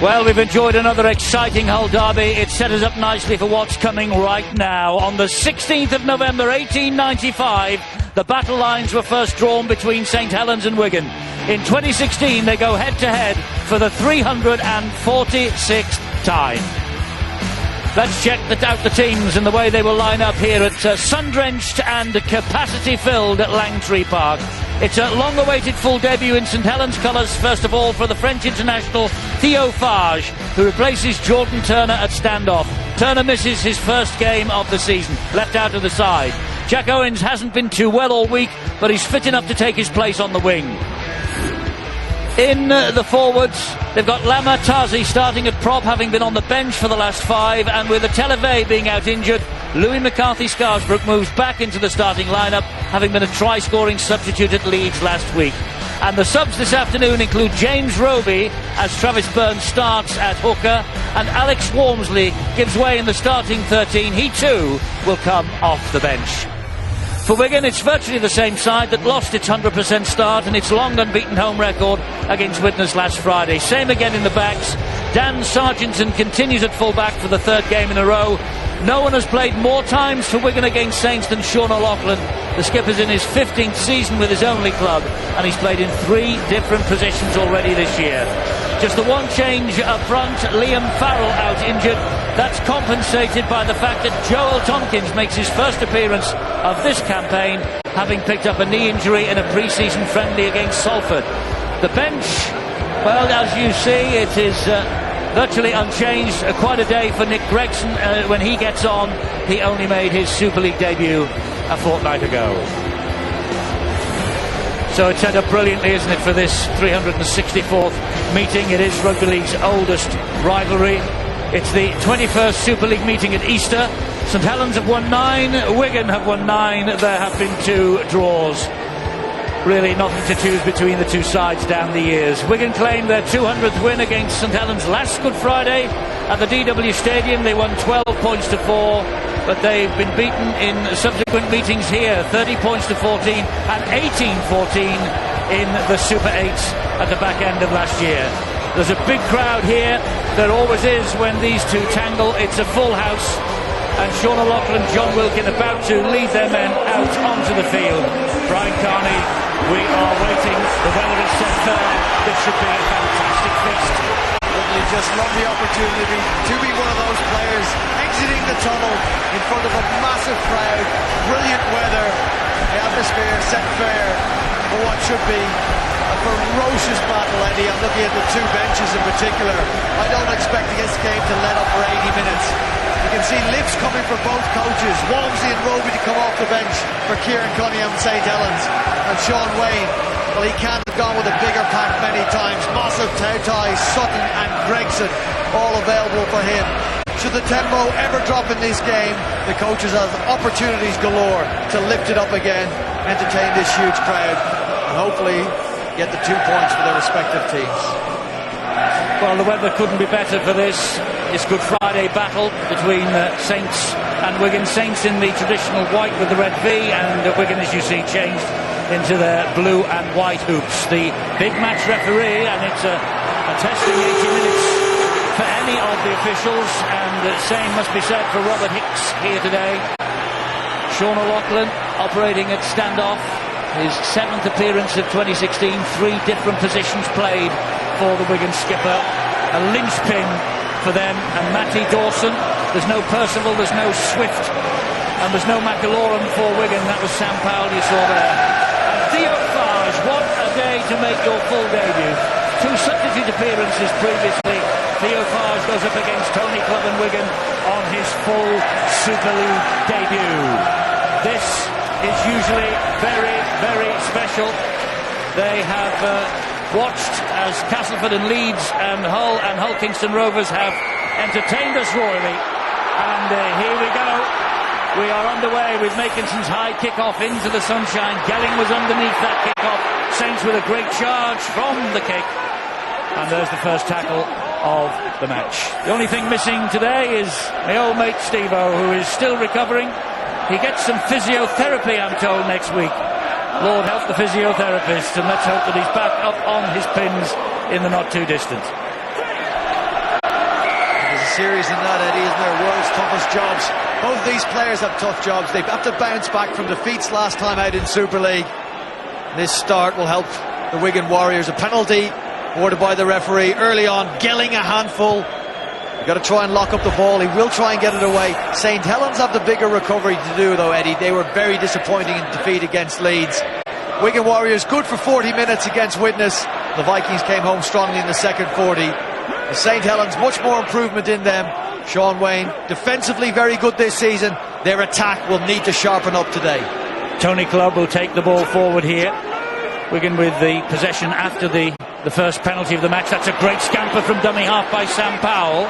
Well, we've enjoyed another exciting Hull derby. It set us up nicely for what's coming right now. On the 16th of November 1895, the battle lines were first drawn between St Helens and Wigan. In 2016, they go head-to-head for the 346th time. Let's check out the teams and the way they will line up here at sun-drenched and capacity-filled at Langtree Park. It's a long-awaited full debut in St Helens colours, first of all for the French international Theo Fage, who replaces Jordan Turner at standoff. Turner misses his first game of the season, left out of the side. Jack Owens hasn't been too well all week, but he's fit enough to take his place on the wing. In the forwards, they've got Lama Tazi starting at prop, having been on the bench for the last 5, and with Televe being out injured, Louis McCarthy-Scarsbrook moves back into the starting lineup, having been a try-scoring substitute at Leeds last week. And the subs this afternoon include James Roby as Travis Burns starts at hooker, and Alex Walmsley gives way in the starting 13. He too will come off the bench. For Wigan, it's virtually the same side that lost its 100% start and its long unbeaten home record against Widnes last Friday. Same again in the backs. Dan Sargentson continues at full-back for the 3rd game in a row. No one has played more times for Wigan against Saints than Sean O'Loughlin. The skipper's in his 15th season with his only club, and he's played in 3 different positions already this year. Just the one change up front, Liam Farrell out injured. That's compensated by the fact that Joel Tompkins makes his first appearance of this campaign, having picked up a knee injury in a pre-season friendly against Salford. The bench, well, as you see, it is virtually unchanged. Quite a day for Nick Gregson. When he gets on, he only made his Super League debut a fortnight ago. So it's set up brilliantly, isn't it, for this 364th meeting? It is Rugby League's oldest rivalry. It's the 21st Super League meeting at Easter. St Helens have won 9, Wigan have won 9. There have been 2 draws. Really nothing to choose between the two sides down the years. Wigan claimed their 200th win against St Helens last Good Friday at the DW Stadium. They won 12 points to 4, but they've been beaten in subsequent meetings here, 30 points to 14 and 18-14 in the Super 8s at the back end of last year. There's a big crowd here. There always is when these two tangle. It's a full house, and Sean O'Loughlin, John Wilkin about to lead their men out onto the field. Brian Carney, we are waiting. The weather is set fair. This should be a fantastic feast. You just love the opportunity to be one of those players exiting the tunnel in front of a massive crowd. Brilliant weather. The atmosphere set fair for what should be a ferocious battle, Eddie. I'm looking at the 2 benches in particular. I don't expect this game to let up for 80 minutes. You can see lips coming for both coaches. Walmsley and Roby to come off the bench for Kieran Cunningham, St Helens. And Sean Wayne, well, he can't have gone with a bigger pack many times. Massive Tautai, Sutton and Gregson all available for him. Should the tempo ever drop in this game, the coaches have opportunities galore to lift it up again, entertain this huge crowd, and hopefully get the 2 points for their respective teams. Well, the weather couldn't be better for this. It's Good Friday battle between Saints and Wigan. Saints in the traditional white with the red V, and Wigan, as you see, changed into their blue and white hoops. The big match referee, and it's a testing 80 minutes for any of the officials, and same must be said for Robert Hicks here today. Sean O'Loughlin operating at standoff, his 7th appearance of 2016, 3 different positions played for the Wigan skipper. A linchpin for them, and Matty Dawson. There's no Percival, there's no Swift, and there's no McAlorum for Wigan. That was Sam Powell you saw there. And Theo Fage, what a day to make your full debut. 2 substitute appearances previously. Theo Fage goes up against Tony Clubb and Wigan on his full Super League debut. This is usually very, very special. They have watched as Castleford and Leeds and Hull Kingston Rovers have entertained us royally. And here we go. We are underway with Makinson's high kick-off into the sunshine. Gelling was underneath that kick-off. Saints with a great charge from the kick. And there's the first tackle of the match. The only thing missing today is my old mate Steve-O, who is still recovering. He gets some physiotherapy, I'm told, next week. Lord help the physiotherapist, and let's hope that he's back up on his pins in the not too distant. serious than that, Eddie, isn't there? World's toughest jobs. Both these players have tough jobs. They have to bounce back from defeats last time out in Super League. This start will help the Wigan Warriors. A penalty awarded by the referee early on. Gelling a handful. You've got to try and lock up the ball. He will try and get it away. St Helens have the bigger recovery to do, though, Eddie. They were very disappointing in defeat against Leeds. Wigan Warriors good for 40 minutes against Widnes. The Vikings came home strongly in the second 40. St Helens, much more improvement in them. Sean Wayne, defensively very good this season. Their attack will need to sharpen up today. Tony Clubb will take the ball forward here. Wigan with the possession after the first penalty of the match. That's a great scamper from dummy half by Sam Powell.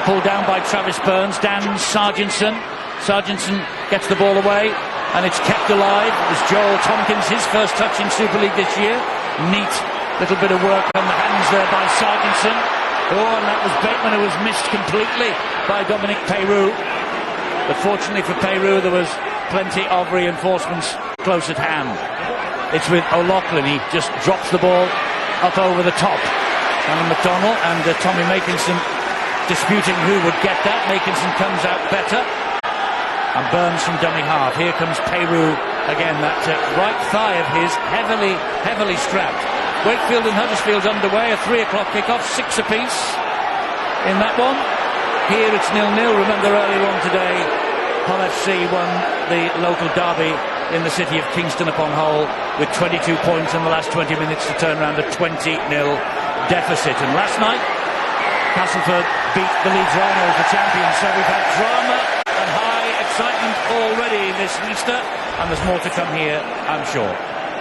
Pulled down by Travis Burns. Dan Sargentson. Sargentson gets the ball away, and it's kept alive. It was Joel Tompkins, his first touch in Super League this year. Neat little bit of work on the hands there by Sargentson. Oh, and that was Bateman, who was missed completely by Dominic Peyrou. But fortunately for Peyrou, there was plenty of reinforcements close at hand. It's with O'Loughlin. He just drops the ball up over the top. Alan McDonnell and Tommy Makinson disputing who would get that. Makinson comes out better. And Burns from dummy half. Here comes Peyrou again. That right thigh of his heavily strapped. Wakefield and Huddersfield's underway. A 3 o'clock kickoff, 6 apiece in that one. Here it's 0-0. Remember earlier on today, Hull FC won the local derby in the city of Kingston upon Hull with 22 points in the last 20 minutes to turn around a 20-0 deficit. And last night, Castleford beat the Leeds Rhinos, the champions. So we've had drama and high excitement already this Easter, and there's more to come here, I'm sure.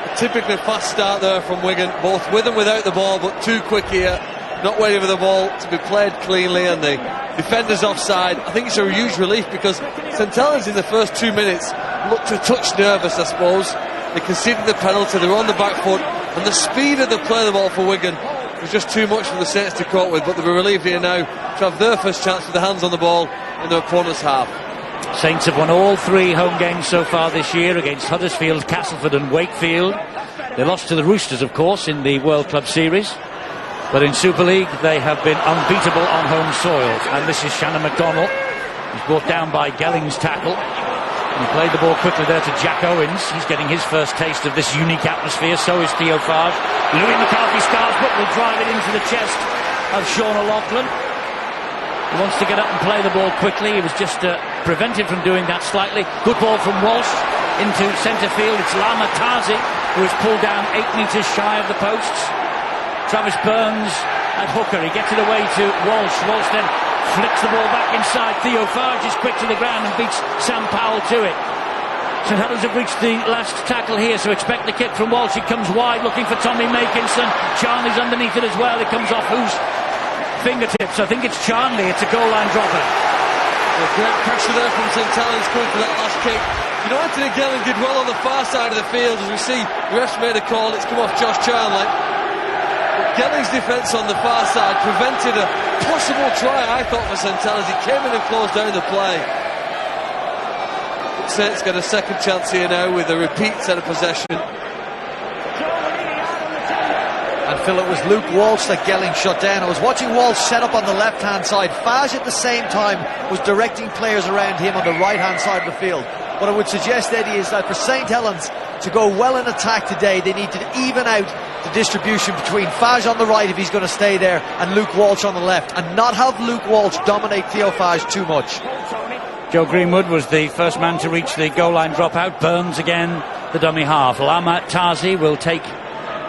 A typically fast start there from Wigan, both with and without the ball, but too quick here. Not waiting for the ball to be played cleanly, and the defenders offside. I think it's a huge relief because St Helens in the first 2 minutes looked a touch nervous, I suppose. They conceded the penalty, they were on the back foot, and the speed of the play of the ball for Wigan was just too much for the Saints to cope with. But they were relieved here now to have their first chance with the hands on the ball in their opponent's half. Saints have won all 3 home games so far this year against Huddersfield, Castleford and Wakefield. They lost to the Roosters, of course, in the World Club Series. But in Super League, they have been unbeatable on home soil. And this is Shannon McDonnell. He's brought down by Gelling's tackle. He played the ball quickly there to Jack Owens. He's getting his first taste of this unique atmosphere. So is Theo Farge. Louis McCarthy-Scarsbrook will drive it into the chest of Sean O'Loughlin. He wants to get up and play the ball quickly. He was just prevented from doing that slightly. Good ball from Walsh into centre field. It's Lama Tazi who is pulled down 8 metres shy of the posts. Travis Burns at hooker. He gets it away to Walsh. Walsh then flicks the ball back inside. Theo Farge is quick to the ground and beats Sam Powell to it. St Helens have reached the last tackle here, so expect the kick from Walsh. It comes wide, looking for Tommy Makinson. Charnley's underneath it as well. It comes off whose fingertips? I think it's Charnley. It's a goal line dropper. Well, great pressure there from St Helens coming for that last kick. You know, Anthony Gelling did well on the far side of the field. As we see, the ref's made a call. It's come off Josh Charnley. Gelling's defence on the far side prevented a possible try, I thought, for St Helens. He came in and closed down the play. Saints get a second chance here now with a repeat set of possession. And Phil, it was Luke Walsh that Gelling shut down. I was watching Walsh set up on the left-hand side. Fage at the same time was directing players around him on the right-hand side of the field. What I would suggest, Eddie, is that for St Helens to go well in attack today, they need to even out the distribution between Fage on the right, if he's going to stay there, and Luke Walsh on the left, and not have Luke Walsh dominate Theo Fage too much. Joe Greenwood was the first man to reach the goal line dropout. Burns again, the dummy half. Lamat Tazi will take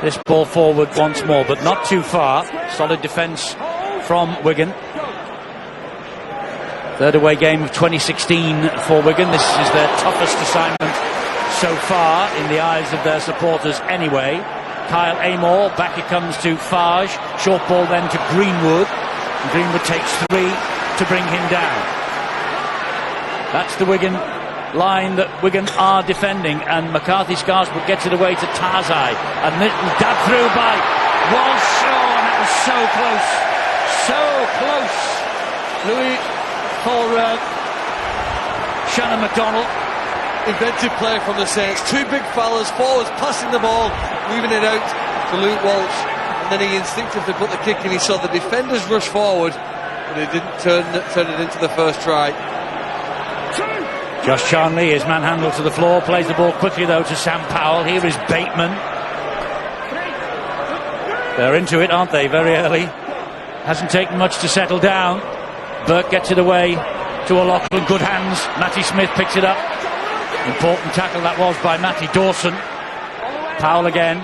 this ball forward once more, but not too far. Solid defence from Wigan. Third away game of 2016 for Wigan. This is their toughest assignment so far in the eyes of their supporters anyway. Kyle Amor, back it comes to Fage. Short ball then to Greenwood. And Greenwood takes 3 to bring him down. That's the Wigan line that Wigan are defending, and McCarthy-Scarsbrook gets it away to Tarzai, and dabbed through by Walsh. Oh, and that was so close, so close. Louis for Shannon McDonnell. Inventive play from the Saints. 2 big fellas, forwards passing the ball, moving it out to Luke Walsh, and then he instinctively put the kick in. He saw the defenders rush forward, and but he didn't turn it into the first try. Josh Charnley is manhandled to the floor, plays the ball quickly though to Sam Powell. Here is Bateman. They're into it, aren't they, very early. Hasn't taken much to settle down. Burke gets it away to O'Loughlin, good hands. Matty Smith picks it up. Important tackle that was by Matty Dawson. Powell again.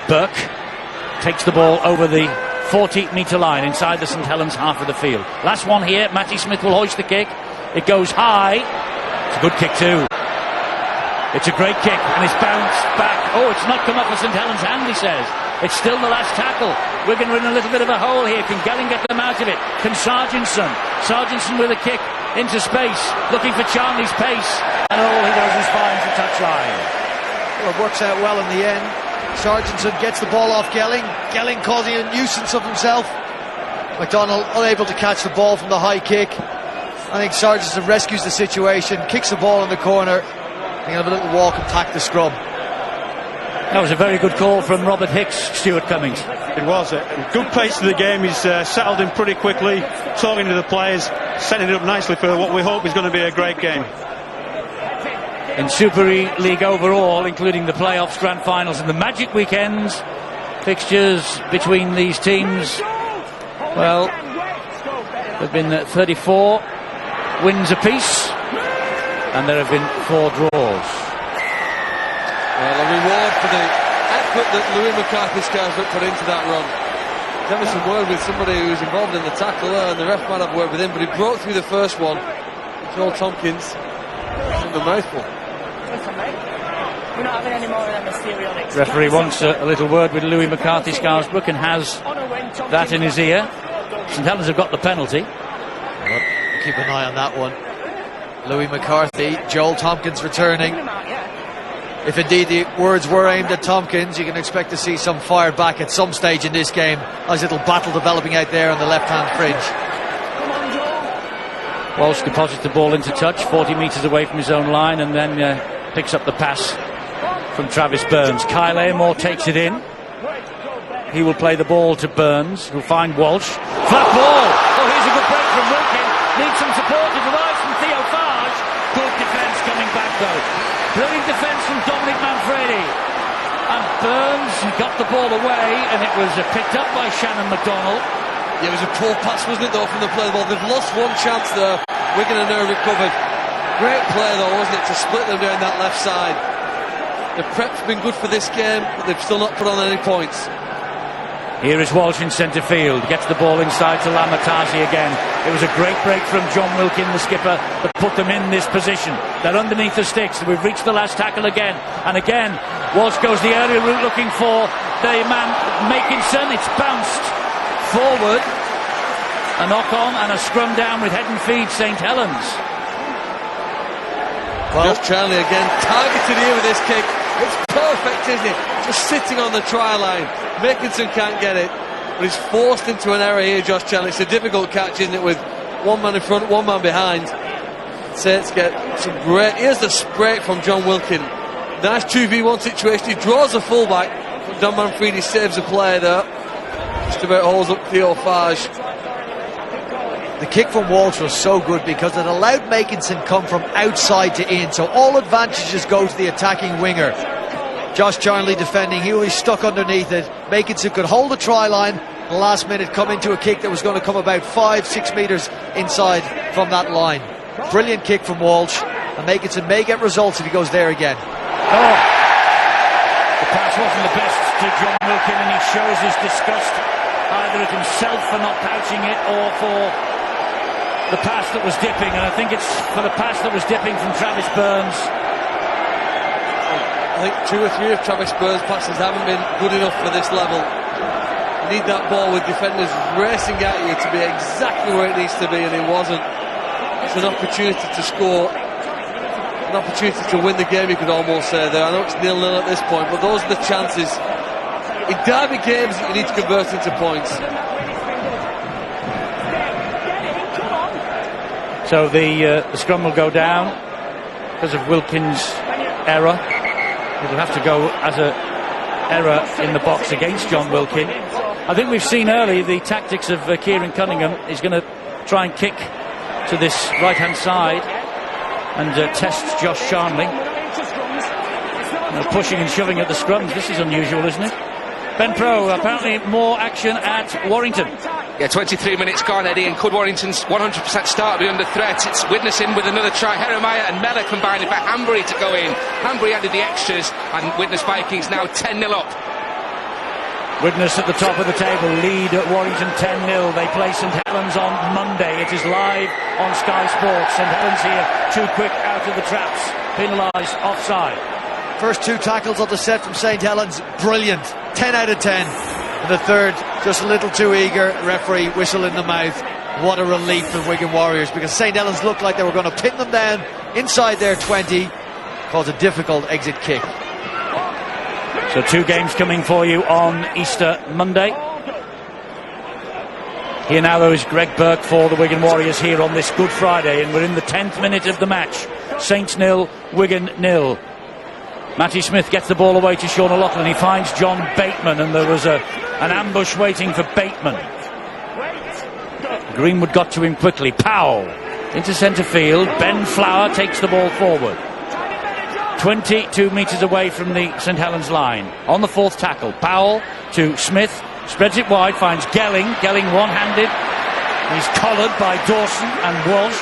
Burke takes the ball over the 40-metre line inside the St Helens half of the field. Last one here, Matty Smith will hoist the kick. It goes high. It's a good kick too. It's a great kick and it's bounced back. Oh, it's not come off of St Helens' hand, he says. It's still the last tackle. Wigan are in a little bit of a hole here. Can Gelling get them out of it? Can Sargentson? Sargentson with a kick into space, looking for Charnley's pace, and all he does is find the touchline. Well, it works out well in the end. Sargentson gets the ball off Gelling. Gelling causing a nuisance of himself. McDonald unable to catch the ball from the high kick. I think Sargentson rescues the situation, kicks the ball in the corner, and have a little walk and tack the scrum. That was a very good call from Robert Hicks, Stuart Cummings. It was a good pace to the game. He's settled in pretty quickly, talking to the players, setting it up nicely for what we hope is going to be a great game. In Super League overall, including the playoffs, grand finals and the Magic weekends, fixtures between these teams, well, there have been 34 wins apiece, and there have been 4 draws. Well, a reward for the effort that Louis McCarthy-Scarsbrook put into that run. He's having some word with somebody who was involved in the tackle there, and the ref might have word with him, but he broke through the first one. Joel Tompkins, in the mouthful. We're not having any more of them mysterious. Referee wants a little word with Louis McCarthy-Scarsbrook and has that in his ear. St Helens have got the penalty. Well, keep an eye on that one. Louis McCarthy, Joel Tompkins returning. If indeed the words were aimed at Tompkins, you can expect to see some fire back at some stage in this game. Nice little battle developing out there on the left-hand fringe. Walsh deposits the ball into touch, 40 metres away from his own line, and then picks up the pass from Travis Burns. Kyle Amor takes it in. He will play the ball to Burns, who'll find Walsh. Flat ball! Oh, here's a good break from Wilkin. Needs some support to arrive from Theo Farge. Good defence coming back though. Brilliant defence from Dominic Manfredi. And Burns got the ball away, and it was picked up by Shannon McDonald. Yeah, it was a poor pass, wasn't it, though, from the play of the ball. They've lost one chance there. Wigan are now recovered. Great play, though, wasn't it, to split them down that left side. The prep's been good for this game, but they've still not put on any points. Here is Walsh in centre field. Gets the ball inside to Lamatasi again. It was a great break from John Wilkin, the skipper, that put them in this position. They're underneath the sticks. We've reached the last tackle again. And again, Walsh goes the aerial route looking for the man, Makinson. It's bounced forward. A knock-on and a scrum down with head and feet, St Helens. Well, Josh Charnley again, targeted here with this kick. It's perfect, isn't it? Just sitting on the try line. Makinson can't get it, but he's forced into an error here, Josh Charnley. It's a difficult catch, isn't it, with one man in front, one man behind. Saints get some great... Here's the break from John Wilkin. Nice 2v1 situation. He draws a fullback, but Don Manfredi saves a player there. Just about holds up Theo Farge. The kick from Walsh was so good because it allowed Makinson come from outside to in, so all advantages go to the attacking winger. Josh Charnley defending, he was stuck underneath it. Makinson could hold the try line, the last minute come into a kick that was going to come about 5-6 metres inside from that line. Brilliant kick from Walsh, and Makinson may get results if he goes there again. Oh, the pass wasn't the best to John Wilkin, and he shows his disgust either at himself for not pouching it or for the pass that was dipping, and I think it's for the pass that was dipping from Travis Burns. I think 2 or 3 of Travis Burns' passes haven't been good enough for this level. You need that ball with defenders racing at you to be exactly where it needs to be, and it wasn't. It's an opportunity to score, an opportunity to win the game, you could almost say there. I know it's 0-0 at this point, but those are the chances in derby games that you need to convert into points. So the scrum will go down because of Wilkins' error. It'll have to go as an error in the box against John Wilkin. I think we've seen early the tactics of Kieran Cunningham is going to try and kick to this right-hand side and test Josh Charnley. Pushing and shoving at the scrums. This is unusual, isn't it? Ben Pro, apparently more action at Warrington. Yeah, 23 minutes gone, Eddie, and could Warrington's 100% start be under threat? It's witnessing with another try. Jeremiah and Mella combining for Hanbury to go in. Hanbury added the extras, and Widnes Vikings now 10-0 up. Widnes at the top of the table, lead at Warrington 10-0. They play St Helens on Monday. It is live on Sky Sports. St Helens here, too quick out of the traps. Penalised offside. First two tackles of the set from St Helens, brilliant. 10 out of 10. And the third, just a little too eager. Referee, whistle in the mouth. What a relief for Wigan Warriors, because St Helens looked like they were going to pin them down inside their 20. Caused a difficult exit kick. So 2 games coming for you on Easter Monday. Here now, though, is Greg Burke for the Wigan Warriors here on this Good Friday, and we're in the 10th minute of the match. Saints 0, Wigan 0. Matty Smith gets the ball away to Sean O'Loughlin. He finds John Bateman, and there was an ambush waiting for Bateman. Greenwood got to him quickly. Powell into centre field. Ben Flower takes the ball forward. 22 metres away from the St Helens line. On the 4th tackle, Powell to Smith. Spreads it wide, finds Gelling. Gelling one-handed. He's collared by Dawson and Walsh.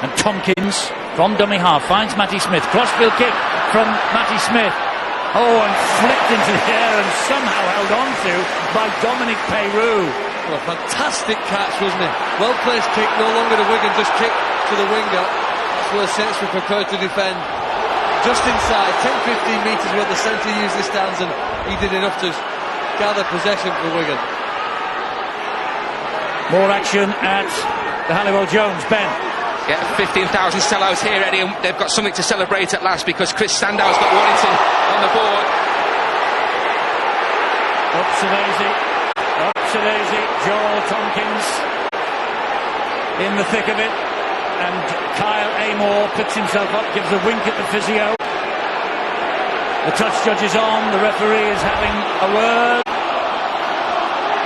And Tompkins from dummy half finds Matty Smith. Crossfield kick from Matty Smith. Oh, and flicked into the air and somehow held on to by Dominic Peyrou. Well, a fantastic catch, wasn't it? Well placed kick, no longer the Wigan, just kick to the winger. That's where Saints were prepared to defend. Just inside, 10-15 metres where the centre used his stands, and he did enough to gather possession for Wigan. More action at the Halliwell Jones. Ben. Yeah, 15,000 sellouts here, Eddie, and they've got something to celebrate at last, because Chris Sandow's got Warrington on the board. Upsy-daisy, Joel Tompkins in the thick of it, and Kyle Amor picks himself up, gives a wink at the physio. The touch judge is on, the referee is having a word.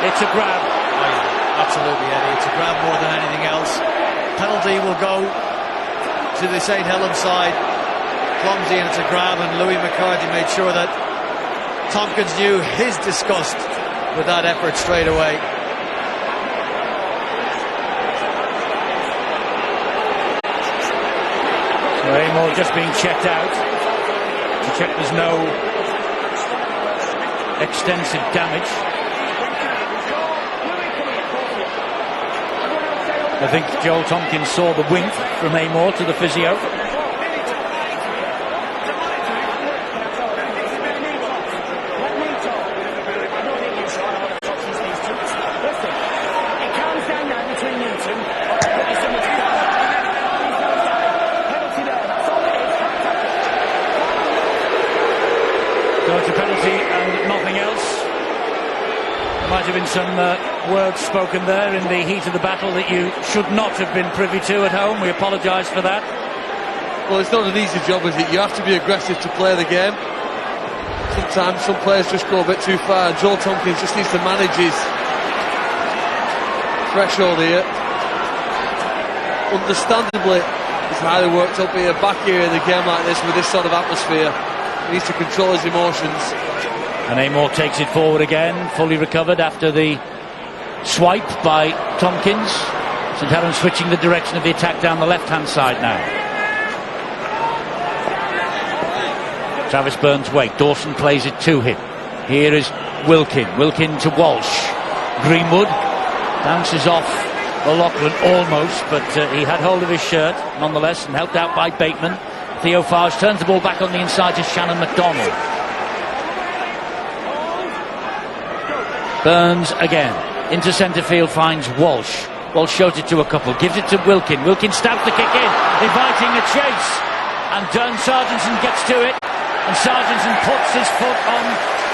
It's a grab. Oh, yeah, absolutely, Eddie. It's a grab more than anything else. Penalty will go to the St Helens side. Clumsy, and it's a grab, and Louis McCarthy made sure that Tompkins knew his disgust with that effort straight away. So Amor just being checked out to check there's no extensive damage. I think Joel Tompkins saw the wink from Amor to the physio. So it's a penalty and nothing else. There might have been some words spoken there in the heat of the battle that you should not have been privy to at home. We apologise for that. Well, it's not an easy job, is it? You have to be aggressive to play the game. Sometimes some players just go a bit too far. Joel Tompkins just needs to manage his threshold here. Understandably, he's highly worked up here, back here in a game like this with this sort of atmosphere. He needs to control his emotions. And Amor takes it forward again, fully recovered after the swipe by Tompkins. St Helens switching the direction of the attack down the left-hand side now. Travis Burns wait. Dawson plays it to him. Here is Wilkin. Wilkin to Walsh. Greenwood bounces off O'Loughlin almost, but he had hold of his shirt nonetheless and helped out by Bateman. Theo Farge turns the ball back on the inside to Shannon MacDonald. Burns again into centre field, finds Walsh. Walsh shows it to a couple, gives it to Wilkin. Wilkin stabs the kick in, inviting a chase, and Sargentson gets to it, and Sargentson puts his foot on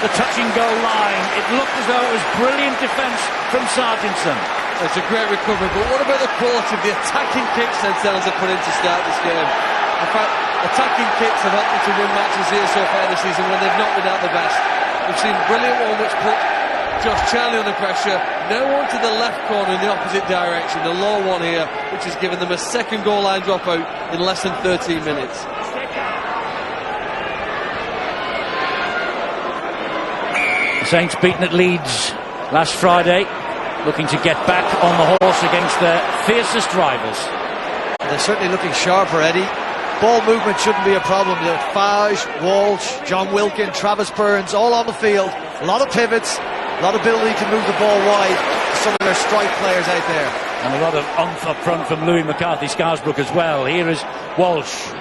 the touch and goal line. It looked as though it was brilliant defence from Sargentson. It's a great recovery, but what about the quality of the attacking kicks St Helens have put in to start this game? In fact, attacking kicks have helped them to win matches here so far this season when they've not been at the best. We've seen brilliant one which put Josh Charlie under pressure. Now on to the left corner in the opposite direction. The low one here, which has given them a second goal line dropout in less than 13 minutes. The Saints beaten at Leeds last Friday, looking to get back on the horse against their fiercest rivals. They're certainly looking sharper, Eddie. Ball movement shouldn't be a problem. Fage, Walsh, John Wilkin, Travis Burns, all on the field. A lot of pivots, a lot of ability to move the ball wide. Some of their strike players out there. And a lot of oomph up front from Louis McCarthy-Scarsbrook as well. Here is Walsh.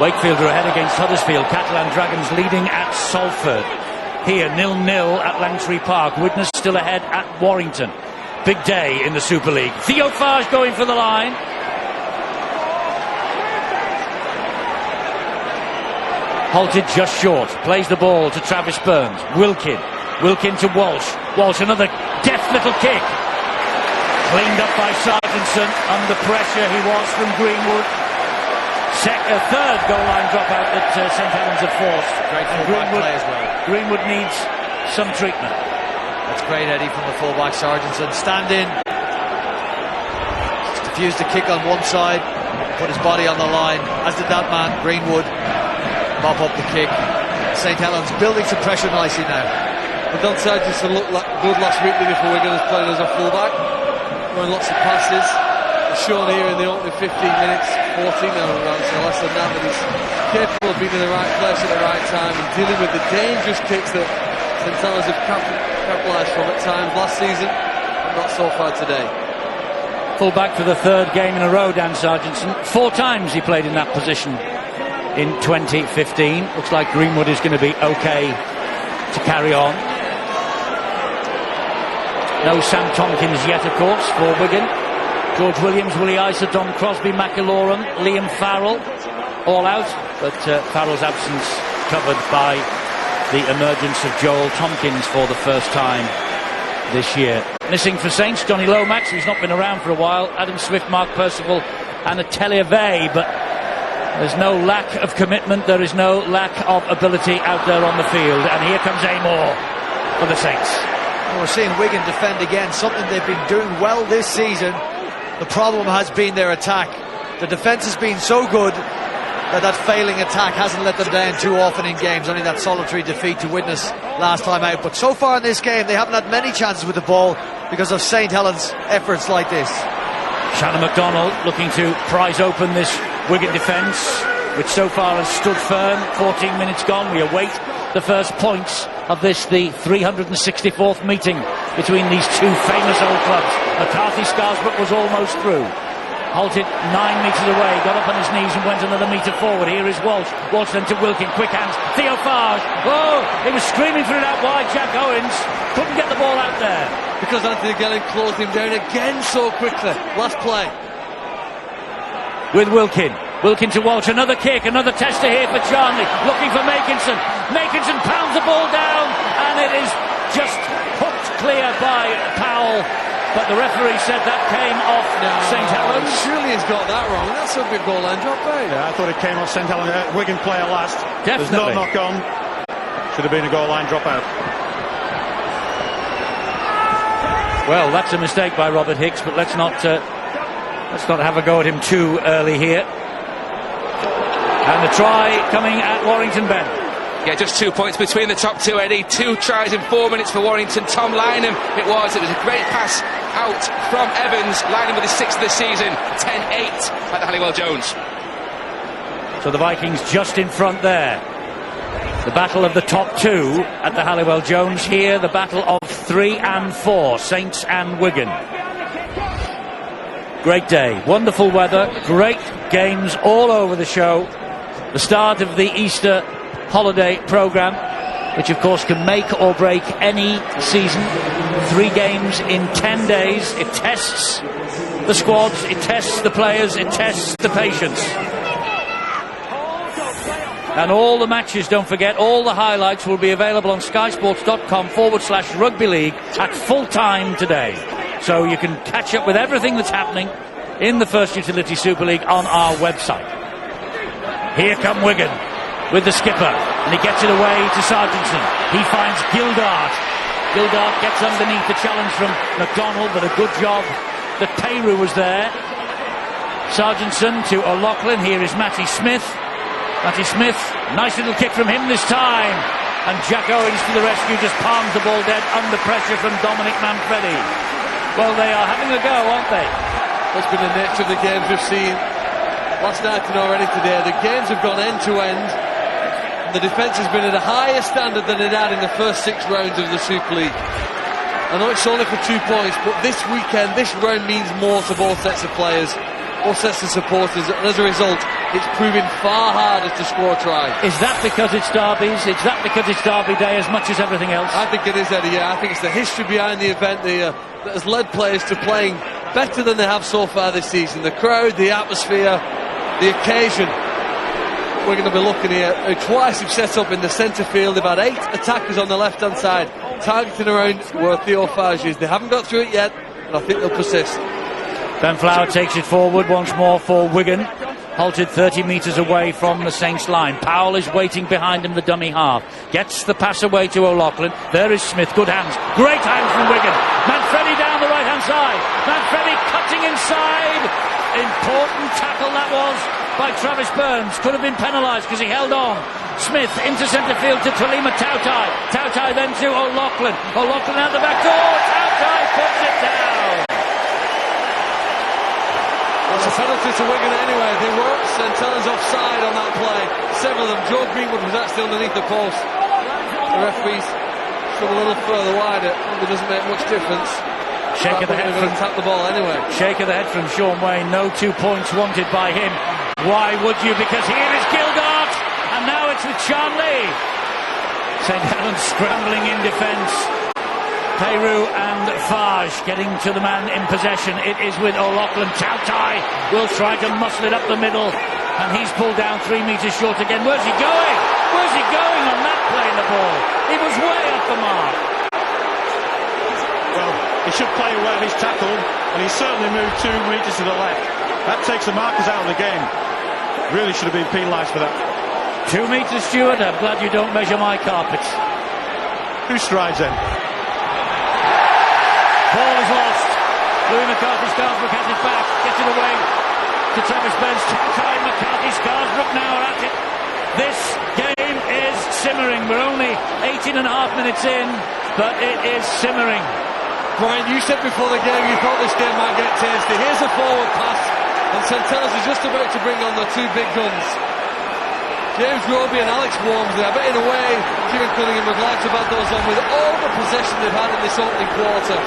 Wakefield are ahead against Huddersfield. Catalan Dragons leading at Salford. Here 0-0 at Langtree Park. Widnes still ahead at Warrington. Big day in the Super League. Theo Fage going for the line. Halted just short. Plays the ball to Travis Burns. Wilkin to Walsh. Walsh, another deft little kick. Cleaned up by Sargentson. Under pressure he was from Greenwood. A third goal line dropout that St Helens have forced. Great full-back play as well. Greenwood needs some treatment. That's great, Eddie, from the full-back Sargentson. Stand in. Just diffused the kick on one side. Put his body on the line. As did that man, Greenwood. Mop up the kick. St Helens building some pressure nicely now. But Don Sargentson looked good last week before Wigan was playing as a full-back. Throwing lots of passes. Shown here in the opening 15 minutes, 14 now around, so less than that, but he's capable of being in the right place at the right time and dealing with the dangerous kicks that St Helens have capitalised from at times last season, and not so far today. Full back for the third game in a row, Dan Sargentson. 4 times he played in that position in 2015. Looks like Greenwood is going to be okay to carry on. No Sam Tompkins yet, of course, for Wigan. George Williams, Willie Isa, Don Crosby, McIlaurin, Liam Farrell, all out, but Farrell's absence covered by the emergence of Joel Tompkins for the first time this year. Missing for Saints, Johnny Lomax, who's not been around for a while, Adam Swift, Mark Percival and Atelier Vey, but there's no lack of commitment, there is no lack of ability out there on the field, and here comes Amor for the Saints. We're seeing Wigan defend again, something they've been doing well this season. The problem has been their attack. The defence has been so good that failing attack hasn't let them down too often in games. Only that solitary defeat to Widnes last time out. But so far in this game, they haven't had many chances with the ball because of St Helens' efforts like this. Shannon McDonald looking to prise open this Wigan defence, which so far has stood firm. 14 minutes gone. We await the first points of this, the 364th meeting between these two famous old clubs. McCarthy-Scarsbrook was almost through. Halted 9 metres away, got up on his knees and went another metre forward. Here is Walsh. Walsh then to Wilkin, quick hands. Theo Fage. Oh, he was screaming for it out wide. Jack Owens couldn't get the ball out there. Because Anthony Gelling closed him down again so quickly. Last play. With Wilkin. Wilkin to Walsh, another kick, another tester here for Charnley, looking for Makinson. Makinson pounds the ball down, and it is just hooked clear by Powell. But the referee said that came off St Helens. Surely he's got that wrong. That's a big goal line drop, eh? Yeah, I thought it came off St Helens. Wigan player last. Definitely. There's no knock on. Should have been a goal line dropout. Well, that's a mistake by Robert Hicks, but let's not have a go at him too early here. And the try coming at Warrington, Ben. Yeah, just 2 points between the top two, Eddie. 2 tries in 4 minutes for Warrington. Tom Lynham it was a great pass out from Evans. Lynham with his 6th of the season. 10-8 at the Halliwell Jones. So the Vikings just in front there. The battle of the top two at the Halliwell Jones. Here the battle of 3 and 4, Saints and Wigan. Great day, wonderful weather, great games all over the show. The start of the Easter holiday programme, which of course can make or break any season. 3 games in 10 days. It tests the squads, it tests the players, it tests the patience. And all the matches, don't forget, all the highlights will be available on skysports.com/rugby league at full time today. So you can catch up with everything that's happening in the First Utility Super League on our website. Here come Wigan with the skipper, and he gets it away to Sargentson. He finds Gildart. Gildart gets underneath the challenge from McDonald, but a good job that Peyru was there. Sargentson to O'Loughlin. Here is Matty Smith. Matty Smith, nice little kick from him this time. And Jack Owens to the rescue, just palms the ball dead under pressure from Dominic Manfredi. Well, they are having a go, aren't they? That's been the nature of the games we've seen last night and already today. The games have gone end to end. The defence has been at a higher standard than it had in the first 6 rounds of the Super League. I know it's only for 2 points, but this weekend, this round means more to both sets of players, both sets of supporters, and as a result, it's proving far harder to score tries. Is that because it's derbies? Is that because it's derby day as much as everything else? I think it is, Eddie, yeah. I think it's the history behind the event that has led players to playing better than they have so far this season. The crowd, the atmosphere, the occasion. We're going to be looking here. Twice they've set up in the centre field. They've had 8 attackers on the left-hand side, targeting around where Theo Fage is. They haven't got through it yet, and I think they'll persist. Ben Flower takes it forward once more for Wigan. Halted 30 metres away from the Saints line. Powell is waiting behind him, the dummy half. Gets the pass away to O'Loughlin. There is Smith. Good hands. Great hands from Wigan. Manfredi down the right-hand side. Manfredi cutting inside. Important tackle that was by Travis Burns. Could have been penalised because he held on. Smith into centre field to Tolima Tautai. Tautai then to O'Loughlin. O'Loughlin out the back door. Tautai puts it down. It's a penalty to Wigan anyway. They were St Helens offside on that play. Several of them. Joe Greenwood was actually underneath the post. The referees stood a little further wide. It probably doesn't make much difference. Shake of the head from tap the ball anyway. Shake of the head from Sean Wayne. No 2 points wanted by him. Why would you? Because here is Gildart, and now it's with Sean Lee. St Helens scrambling in defence. Peyru and Fage getting to the man in possession. It is with O'Loughlin. Tautai will try to muscle it up the middle, and he's pulled down 3 metres short again. Where's he going? Where's he going on that playing the ball? He was way off the mark. Well, he should play where he's tackled, and he's certainly moved 2 metres to the left. That takes the markers out of the game. Really should have been penalised for that. 2 metres, Stuart. I'm glad you don't measure my carpets. Who strides then? Ball is lost. Louis McCarthy-Scarsbrook has it back. Gets it away to Travis Burns. Time McCarthy-Scarsbrook now are at it. This game is simmering. We're only 18 and a half minutes in, but it is simmering. Brian, you said before the game you thought this game might get tasty. Here's a forward pass, and St Helens is just about to bring on the 2 big guns. James Roby and Alex Walmsley. I bet in a way Kieran Cunningham would like to have had those on with all the possession they've had in this opening quarter.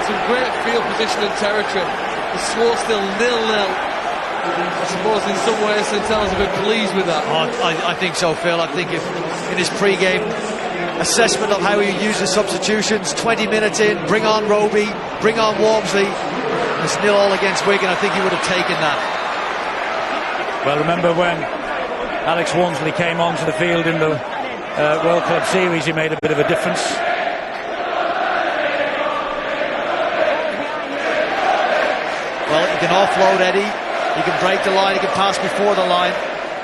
Some great field position and territory. The score still 0-0. I suppose in some ways St Helens have been pleased with that. I think so, Phil. I think if in his pre-game assessment of how he uses substitutions, 20 minutes in, bring on Roby, bring on Walmsley, it's 0-0 against Wigan, I think he would have taken that. Well, remember when Alex Walmsley came onto the field in the World Club Series, he made a bit of a difference. Well, he can offload Eddie, he can break the line, he can pass before the line,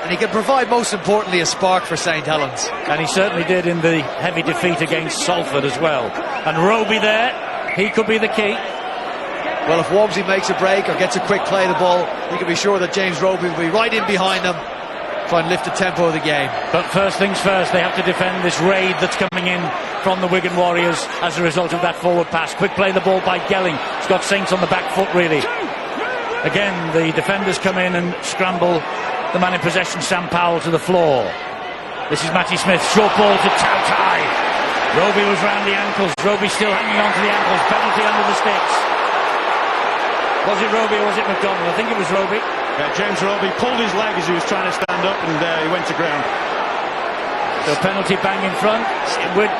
and he can provide, most importantly, a spark for St Helens. And he certainly did in the heavy defeat against Salford as well. And Roby there, he could be the key. Well, if Walmsley makes a break or gets a quick play of the ball, you can be sure that James Roby will be right in behind them, try and lift the tempo of the game. But first things first, they have to defend this raid that's coming in from the Wigan Warriors as a result of that forward pass. Quick play the ball by Gelling. He's got Saints on the back foot, really. Again, the defenders come in and scramble the man in possession, Sam Powell, to the floor. This is Matty Smith, short ball to Tautai. Roby was round the ankles. Roby still hanging on to the ankles. Penalty under the sticks. Was it Roby or was it McDonald? I think it was Roby. Yeah, James Roby pulled his leg as he was trying to stand up, and he went to ground. So penalty bang in front.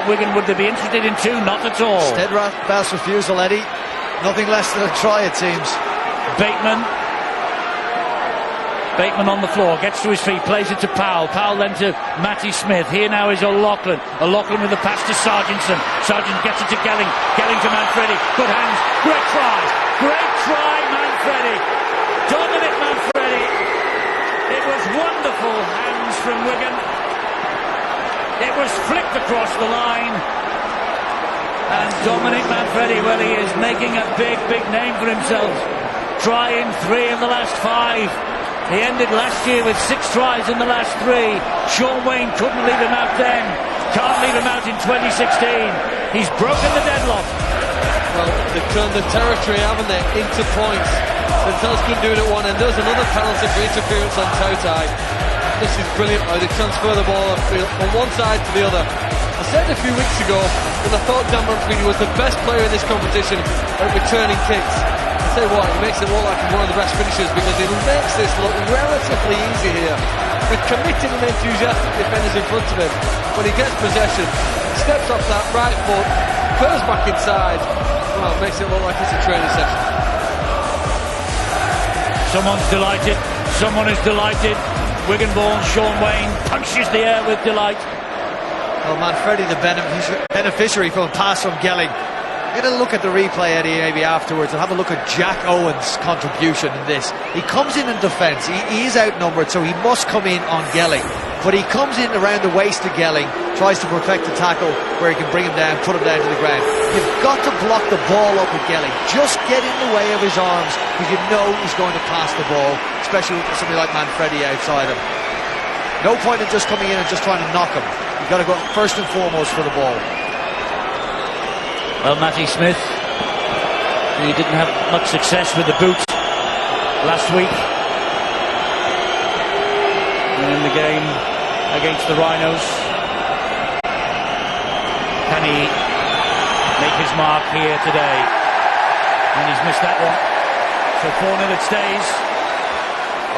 Wigan, would they be interested in 2? Not at all. Steadfast refusal, Eddie. Nothing less than a try, it seems. Bateman on the floor, gets to his feet, plays it to Powell. Powell then to Matty Smith. Here now is O'Loughlin. O'Loughlin with the pass to Sargentson. Sargent gets it to Gelling. Gelling to Manfredi. Good hands. Great try. Great try, Manfredi. Dominic Manfredi. It was wonderful hands from Wigan. It was flicked across the line. And Dominic Manfredi, well, he is making a big name for himself. Try in 3 of the last 5. He ended last year with 6 tries in the last 3. Sean Wayne couldn't leave him out then. Can't leave him out in 2016. He's broken the deadlock. Well, they've turned the territory, haven't they, into points. Santel's couldn't do it at one end. There's another penalty for interference on Tautai. This is brilliant, though. They transfer the ball from one side to the other. I said a few weeks ago that I thought Dan Manfredi was the best player in this competition at returning kicks. I tell you what, he makes it look like he's one of the best finishers because he makes this look relatively easy here. With committed and enthusiastic defenders in front of him. When he gets possession, steps off that right foot, curls back inside. Well, makes it look like it's a training session. Someone's delighted. Someone is delighted. Wigan-born Sean Wayne punches the air with delight. Well, Manfredi, the beneficiary from a pass from Gelling. Get a look at the replay, Eddie, maybe afterwards, and have a look at Jack Owen's contribution in this. He comes in defence. He is outnumbered, so he must come in on Gelling. But he comes in around the waist of Gelling, tries to perfect the tackle where he can bring him down, put him down to the ground. You've got to block the ball up with Gelling. Just get in the way of his arms, because you know he's going to pass the ball, especially with somebody like Manfredi outside him. No point in just coming in and just trying to knock him. You've got to go first and foremost for the ball. Well, Matty Smith, he didn't have much success with the boot last week. And in the game against the Rhinos, can he make his mark here today? And he's missed that one. So 4-0 it stays.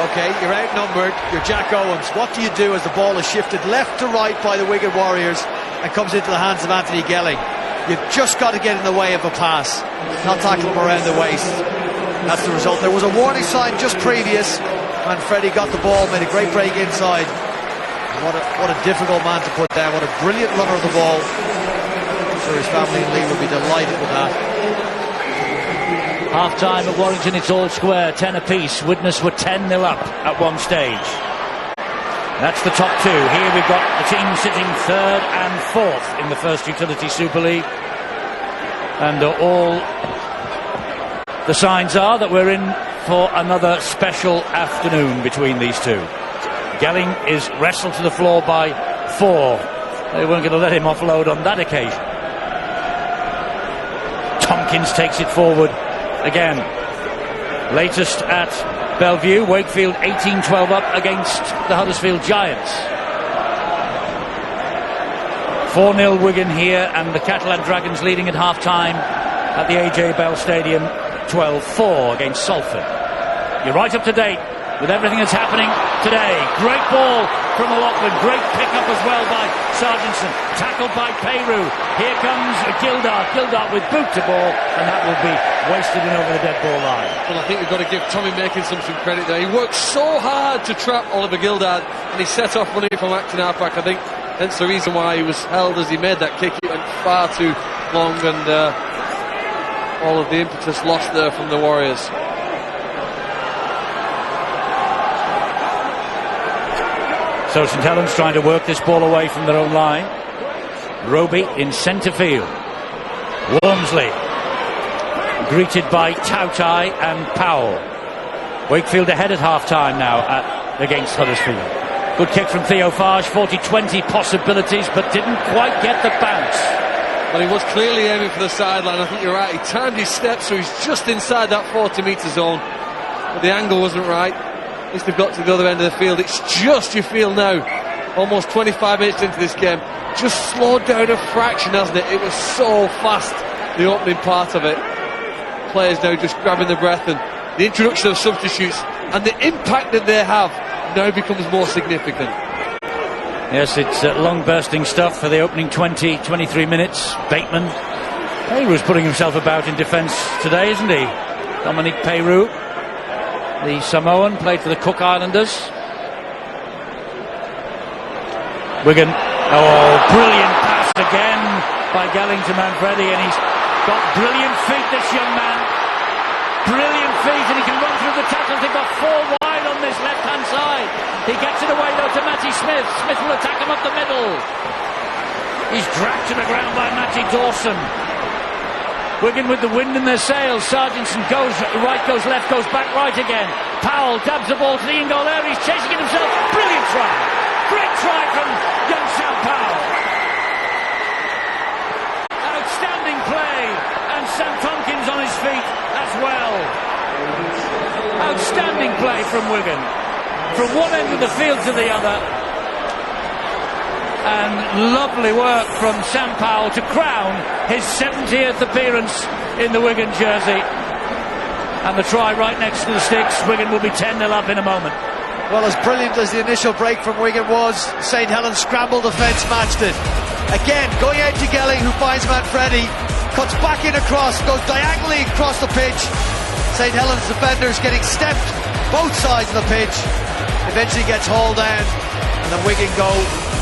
Okay, you're outnumbered, you're Jack Owens. What do you do as the ball is shifted left to right by the Wigan Warriors and comes into the hands of Anthony Gelling? You've just got to get in the way of a pass, not tackle him around the waist. That's the result. There was a warning sign just previous, and Freddie got the ball, made a great break inside. What a difficult man to put down. What a brilliant runner of the ball. I'm sure his family and Lee will be delighted with that. Half time at Warrington, it's all square, 10 apiece. Widnes were 10-0 up at one stage. That's the top 2. Here we've got the team sitting 3rd and 4th in the First Utility Super League. And all the signs are that we're in for another special afternoon between these two. Gelling is wrestled to the floor by 4. They weren't going to let him offload on that occasion. Tompkins takes it forward again. Latest at Bellevue, Wakefield 18-12 up against the Huddersfield Giants. 4-0 Wigan here, and the Catalan Dragons leading at half-time at the AJ Bell Stadium 12-4 against Salford. You're right up to date with everything that's happening today. Great ball from O'Loughlin, great pick-up as well by Sargentson, tackled by Peyru. Here comes Gildart with boot to ball, and that will be wasted in over the dead ball line. Well, I think we've got to give Tommy Makinson some credit there. He worked so hard to trap Oliver Gildart, and he set off running from Acton halfback. I think that's the reason why he was held as he made that kick. It went far too long, and all of the impetus lost there from the Warriors. So St Helens trying to work this ball away from their own line. Roby in centre field. Wormsley greeted by Tautai and Powell. Wakefield ahead at half-time now against Huddersfield. Good kick from Theo Farge, 40-20 possibilities, but didn't quite get the bounce. Well, he was clearly aiming for the sideline. I think you're right. He timed his steps, so he's just inside that 40-metre zone. But the angle wasn't right. At least they've got to the other end of the field. It's just, you feel now, almost 25 minutes into this game, just slowed down a fraction, hasn't it? It was so fast, the opening part of it. Players now just grabbing the breath, and the introduction of substitutes and the impact that they have now becomes more significant. Yes, it's long bursting stuff for the opening 20-23 minutes. Bateman, Peyru's putting himself about in defence today, isn't he? Dominic Peyru, the Samoan, played for the Cook Islanders. Wigan, brilliant pass again by Gelling to Manfredi, and he's got brilliant feet, this young man. Brilliant feet, and he can run through the tackles. They've got 4 wide on this left-hand side. He gets it away though to Matty Smith. Smith will attack him up the middle. He's dragged to the ground by Matty Dawson. Wigan with the wind in their sails. Sargentson goes right, goes left, goes back right again. Powell dabs the ball to the in-goal area. He's chasing it himself. Brilliant try. Great try from young Sam Powell. Outstanding play. And Sam Tompkins on his feet as well. Outstanding play from Wigan. From one end of the field to the other. And lovely work from Sam Powell to crown his 70th appearance in the Wigan jersey. And the try right next to the sticks. Wigan will be 10-0 up in a moment. Well, as brilliant as the initial break from Wigan was, St Helens scramble defence matched it. Again, going out to Gelling, who finds Manfredi, cuts back in across, goes diagonally across the pitch. St Helens defenders getting stepped both sides of the pitch. Eventually gets hauled down, and then Wigan go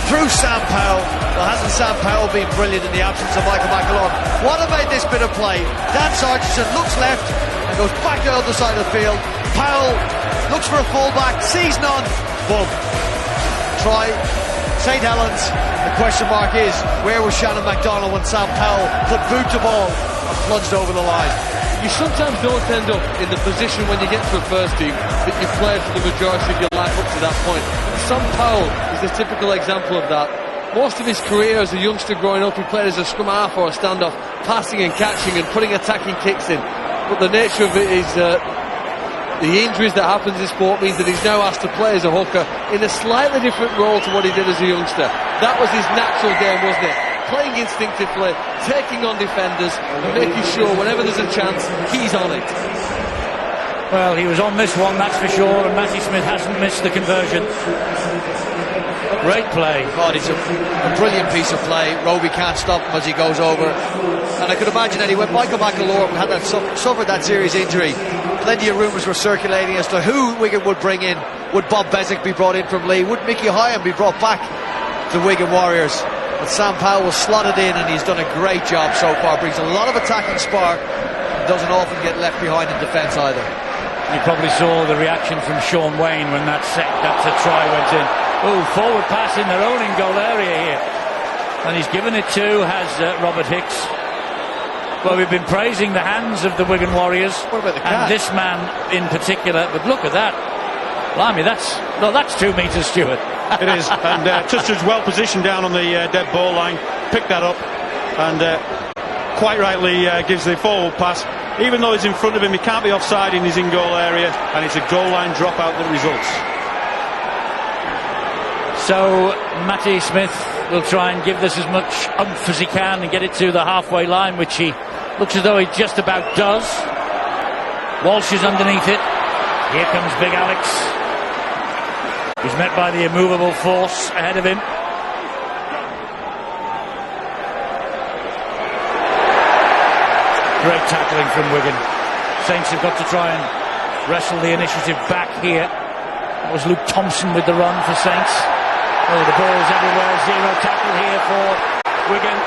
through Sam Powell. Well, hasn't Sam Powell been brilliant in the absence of Michael McAloon? What about this bit of play? Dan Sargentson looks left and goes back to the other side of the field. Powell looks for a fullback, sees none. Boom. Try. St Helens. The question mark is, where was Shannon MacDonald when Sam Powell could boot the ball and plunged over the line? You sometimes don't end up in the position when you get to a first team that you've played for the majority of your life up to that point. Sam Powell is a typical example of that. Most of his career as a youngster growing up, he played as a scrum half or a standoff, passing and catching and putting attacking kicks in. But the nature of it is the injuries that happen in this sport means that he's now asked to play as a hooker in a slightly different role to what he did as a youngster. That was his natural game, wasn't it? Playing instinctively, taking on defenders and making sure whenever there's a chance, he's on it. Well, he was on this one, that's for sure, and Matty Smith hasn't missed the conversion. Great play. God, it's a brilliant piece of play. Roby can't stop him as he goes over. And I could imagine that when Michael McAloon had that suffered that serious injury, plenty of rumours were circulating as to who Wigan would bring in. Would Bob Bezic be brought in from Lee? Would Mickey Hyam be brought back to Wigan Warriors? But Sam Powell was slotted in and he's done a great job so far. Brings a lot of attacking spark and doesn't often get left behind in defence either. You probably saw the reaction from Sean Wayne when that try went in. Oh, forward pass in their own in-goal area here. And he's given it to Robert Hicks. Well, we've been praising the hands of the Wigan Warriors. What about the cat? And this man in particular. But look at that. Blimey, that's 2 metres, Stuart. It is. And Tuster's well positioned down on the dead ball line. Picked that up and quite rightly gives the forward pass. Even though he's in front of him, he can't be offside in his in-goal area, and it's a goal line dropout that results. So Matty Smith will try and give this as much oomph as he can and get it to the halfway line, which he looks as though he just about does. Walsh is underneath it. Here comes Big Alex. He's met by the immovable force ahead of him. Great tackling from Wigan. Saints have got to try and wrestle the initiative back here. That was Luke Thompson with the run for Saints. Oh, the ball's everywhere. Zero tackle here for Wigan.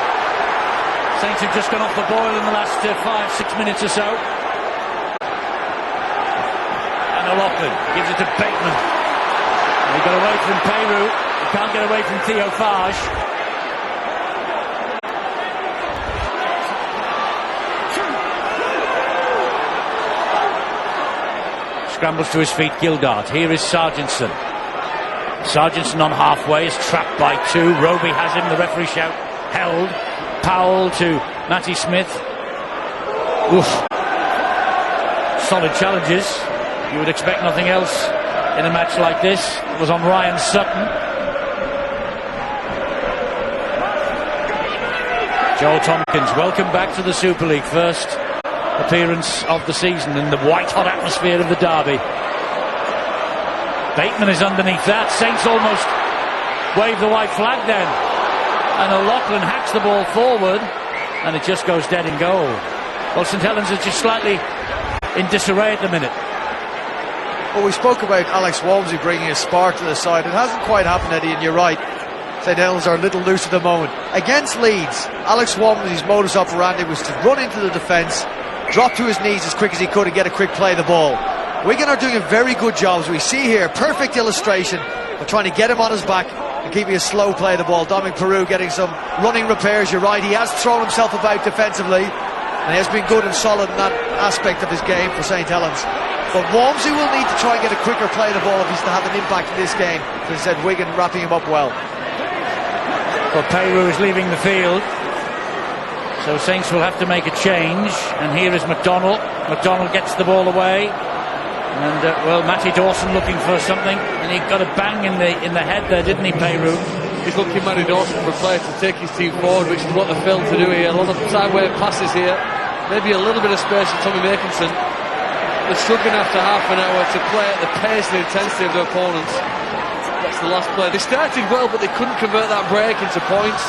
Saints have just gone off the boil in the last 5-6 minutes or so. And O'Loughlin gives it to Bateman. He got away from Peru. He can't get away from Theo Farge. Scrambles to his feet, Gildart. Here is Sargentson. Sargentson on halfway is trapped by 2. Roby has him. The referee shout held. Powell to Matty Smith. Oof. Solid challenges. You would expect nothing else in a match like this. It was on Ryan Sutton. Joel Tompkins, welcome back to the Super League. First appearance of the season in the white-hot atmosphere of the derby. Bateman is underneath that. Saints almost wave the white flag then. And O'Loughlin hacks the ball forward, and it just goes dead in goal. Well, St Helens is just slightly in disarray at the minute. Well, we spoke about Alex Walmsley bringing a spark to the side. It hasn't quite happened, Eddie, and you're right. St Helens are a little loose at the moment. Against Leeds, Alex Walmsley's modus operandi was to run into the defence, drop to his knees as quick as he could and get a quick play of the ball. Wigan are doing a very good job, as we see here. Perfect illustration of trying to get him on his back and keeping a slow play of the ball. Dominic Peru getting some running repairs. You're right, he has thrown himself about defensively. and he has been good and solid in that aspect of his game for St Helens. But Walmsley will need to try and get a quicker play of the ball if he's to have an impact in this game. As I said, Wigan wrapping him up well. Well, Peru is leaving the field, so Saints will have to make a change. And here is McDonald. McDonald gets the ball away, and well, Matty Dawson looking for something, and he got a bang in the head there, didn't he, Peru? He's looking Matty Dawson for a player to take his team forward, which is what they failed to do here. A lot of sideway passes here, maybe a little bit of space for Tommy Makinson. They're struggling after half an hour to play at the pace and intensity of their opponents. That's the last play. They started well, but they couldn't convert that break into points.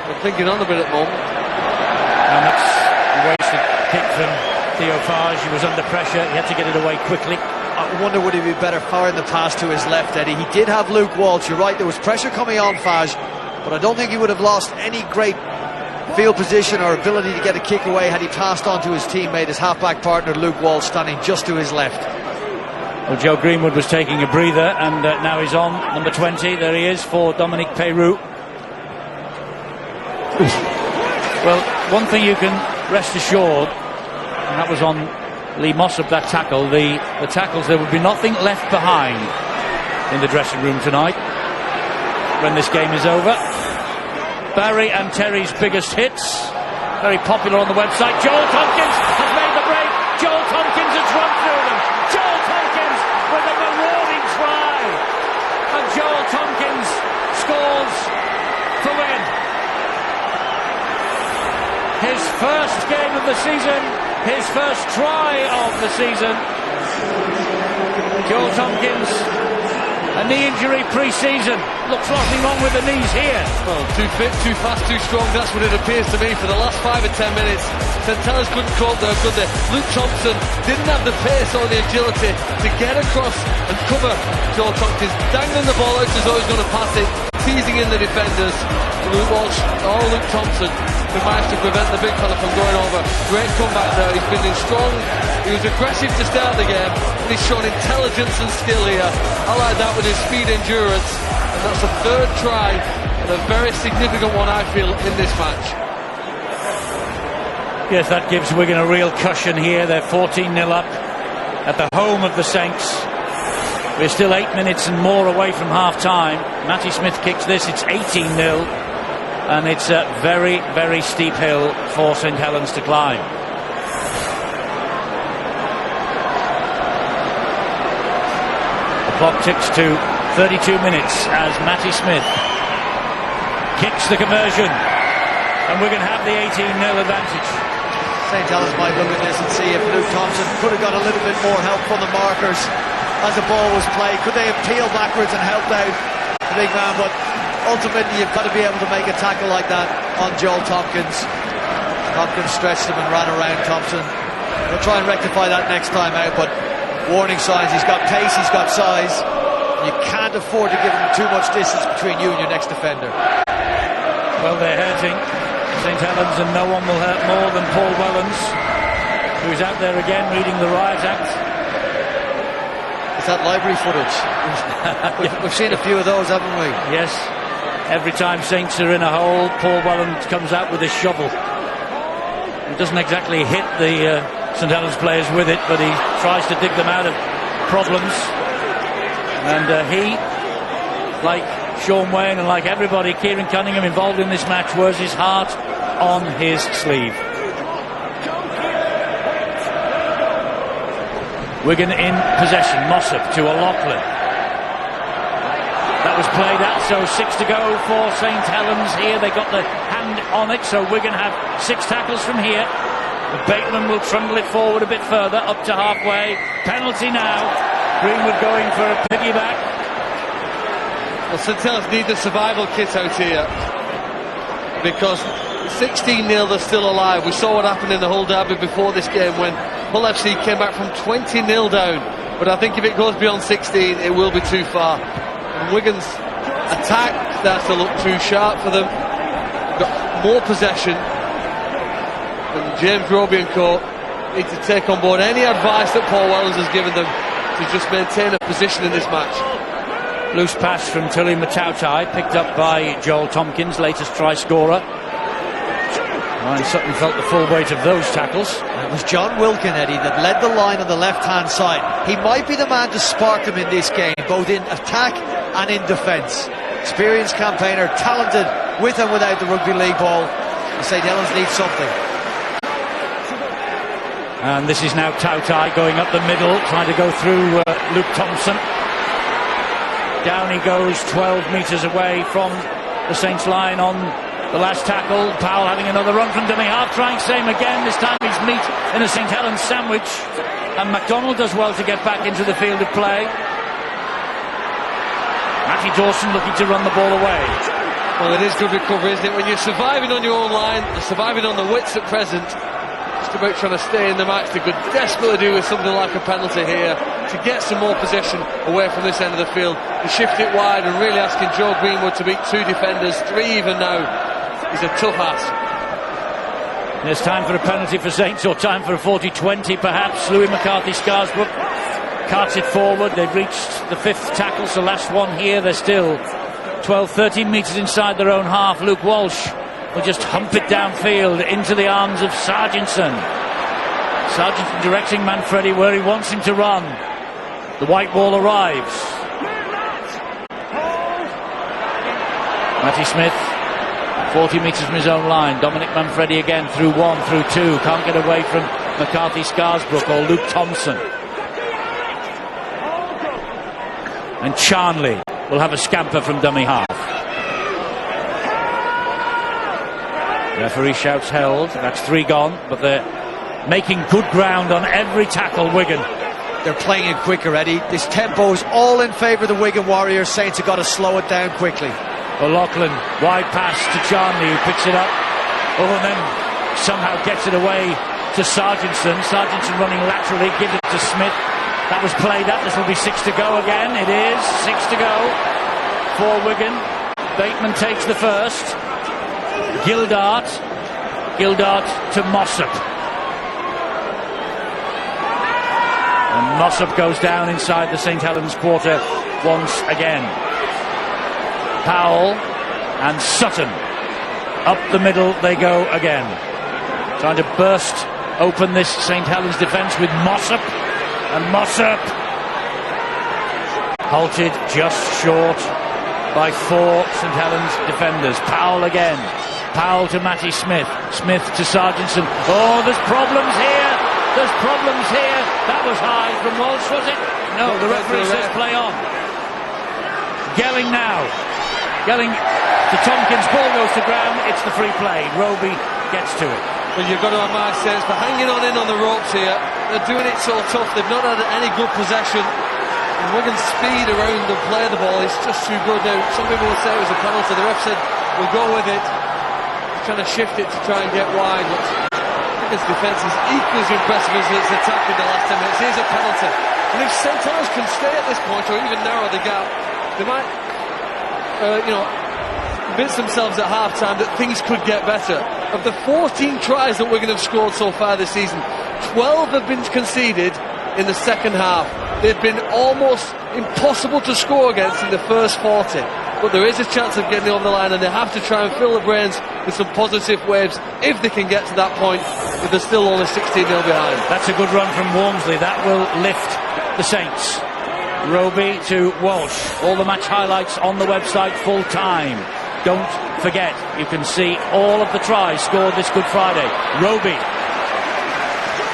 They're thinking on a bit at the moment. And that's a wasted kick from Theo Farge. He was under pressure. He had to get it away quickly. I wonder would he be better firing the pass to his left, Eddie. He did have Luke Walsh. You're right, there was pressure coming on Farge, but I don't think he would have lost any great field position or ability to get a kick away had he passed on to his teammate, his half-back partner Luke Walsh, standing just to his left. Well, Joe Greenwood was taking a breather, and now he's on, number 20. There he is for Dominic Peru. Well, one thing you can rest assured, and that was on Lee Mossop, that tackle, the tackles, there would be nothing left behind in the dressing room tonight when this game is over. Barry and Terry's biggest hits, very popular on the website. Joel Tompkins has made the break. Joel Tompkins has run through them. Joel Tompkins with a marauding try, and Joel Tompkins scores for Wigan. His first game of the season, his first try of the season. Joel Tompkins, a knee injury pre-season. Looks nothing wrong with the knees here. Well, too fit, too fast, too strong. That's what it appears to me for the last 5 or 10 minutes. St Helens couldn't cope there, could they? Luke Thompson didn't have the pace or the agility to get across and cover Joel Tompkins, dangling the ball out as though he's going to pass it, teasing in the defenders. Luke Walsh, or Luke Thompson, who managed to prevent the big fella from going over. Great comeback there. He's been in strong. He was aggressive to start the game, and he's shown intelligence and skill here. I like that with his speed endurance. And that's a third try, and a very significant one, I feel, in this match. Yes, that gives Wigan a real cushion here. They're 14-0 up at the home of the Saints. We're still 8 minutes and more away from half-time. Matty Smith kicks this. It's 18-0. And it's a very, very steep hill for St Helens to climb. The clock ticks to 32 minutes as Matty Smith kicks the conversion. And Wigan have the 18-0 advantage. St Helens might look at this and see if Luke Thompson could have got a little bit more help from the markers as the ball was played. Could they have peeled backwards and helped out the big man? But ultimately, you've got to be able to make a tackle like that on Joel Tompkins. Tompkins stretched him and ran around Thompson. We'll try and rectify that next time out, but warning signs. He's got pace, he's got size. You can't afford to give him too much distance between you and your next defender. Well, they're hurting St Helens, and no one will hurt more than Paul Wellens, who's out there again reading the Riot Act. Is that library footage? We've seen a few of those, haven't we? Yes. Every time Saints are in a hole, Paul Wellens comes out with a shovel. He doesn't exactly hit the St Helens players with it, but he tries to dig them out of problems. And he, like Sean Wayne and like everybody, Kieran Cunningham involved in this match, wears his heart on his sleeve. Wigan in possession. Mossop to O'Loughlin. That was played out, so 6 to go for St Helens here. They got the hand on it, so Wigan have 6 tackles from here. Bateman will trundle it forward a bit further, up to halfway. Penalty now. Greenwood going for a piggyback. Well, St Helens need the survival kit out here, because 16-0, they're still alive. We saw what happened in the Hull derby before this game when Hull FC came back from 20-0 down. But I think if it goes beyond 16, it will be too far. And Wigan's attack starts to look too sharp for them. Got more possession. And James Roby and co need to take on board any advice that Paul Wellens has given them to just maintain a position in this match. Loose pass from Tuli Matautai, picked up by Joel Tompkins, latest try scorer. Ryan Sutton felt the full weight of those tackles. It was John Wilkin, Eddie, that led the line on the left-hand side. He might be the man to spark them in this game, both in attack and in defence. Experienced campaigner, talented with and without the rugby league ball. St Helens needs something. And this is now Tautai going up the middle, trying to go through Luke Thompson. Down he goes, 12 metres away from the Saints line on the last tackle. Powell having another run from dummy half, trying same again. This time he's meat in a St Helens sandwich. And McDonald does well to get back into the field of play. Matty Dawson looking to run the ball away. Well, it is good recovery, isn't it? When you're surviving on your own line, you're surviving on the wits at present, just about trying to stay in the match. They could desperately do with something like a penalty here to get some more possession away from this end of the field. To shift it wide and really asking Joe Greenwood to beat two defenders, three even now. He's a tough ass. There's time for a penalty for Saints, or time for a 40-20 perhaps. Louis McCarthy-Scarsbrook carts it forward. They've reached the fifth tackle, so last one here. They're still 12-13 metres inside their own half. Luke Walsh will just hump it downfield into the arms of Sargentson. Sargentson directing Manfredi where he wants him to run. The white ball arrives. Matty Smith, 40 metres from his own line. Dominic Manfredi again, through one, through two. Can't get away from McCarthy-Scarsbrook or Luke Thompson. And Charnley will have a scamper from dummy half. Referee shouts held. That's three gone, but they're making good ground on every tackle, Wigan. They're playing it quicker, Eddie. This tempo is all in favour of the Wigan Warriors. Saints have got to slow it down quickly. O'Loughlin, wide pass to Charnley, who picks it up. Oh, and then somehow gets it away to Sargentson. Sargentson running laterally, gives it to Smith. That was played up. This will be 6 to go again. It is 6 to go for Wigan. Bateman takes the first. Gildart to Mossop. And Mossop goes down inside the St Helens quarter once again. Powell and Sutton. Up the middle they go again. Trying to burst open this St Helens defence with Mossop. And Mossop halted just short by four St Helens defenders. Powell again. Powell to Matty Smith. Smith to Sargentson. Oh, there's problems here. There's problems here. That was high from Walsh, was it? No, the referee says play on. Gelling now. Gelling to Tompkins. Ball goes to ground. It's the free play. Roby gets to it. Well, you've got to admire Saints for hanging on in on the ropes here. They're doing it so tough. They've not had any good possession. And Wigan's speed around the play of the ball is just too good now. Some people would say it was a penalty. The ref said we'll go with it. He's trying to shift it to try and get wide. But Wigan's defence is equally as impressive as its attack in the last 10 minutes. Here's a penalty. And if St Helens can stay at this point or even narrow the gap, they might, convince themselves at half-time that things could get better. Of the 14 tries that Wigan have scored so far this season, 12 have been conceded in the second half. They've been almost impossible to score against in the first 40. But there is a chance of getting over the line, and they have to try and fill the brains with some positive waves if they can get to that point, if they're still only 16-0 behind. That's a good run from Walmsley. That will lift the Saints. Roby to Walsh. All the match highlights on the website full time. Don't forget, you can see all of the tries scored this Good Friday. Roby.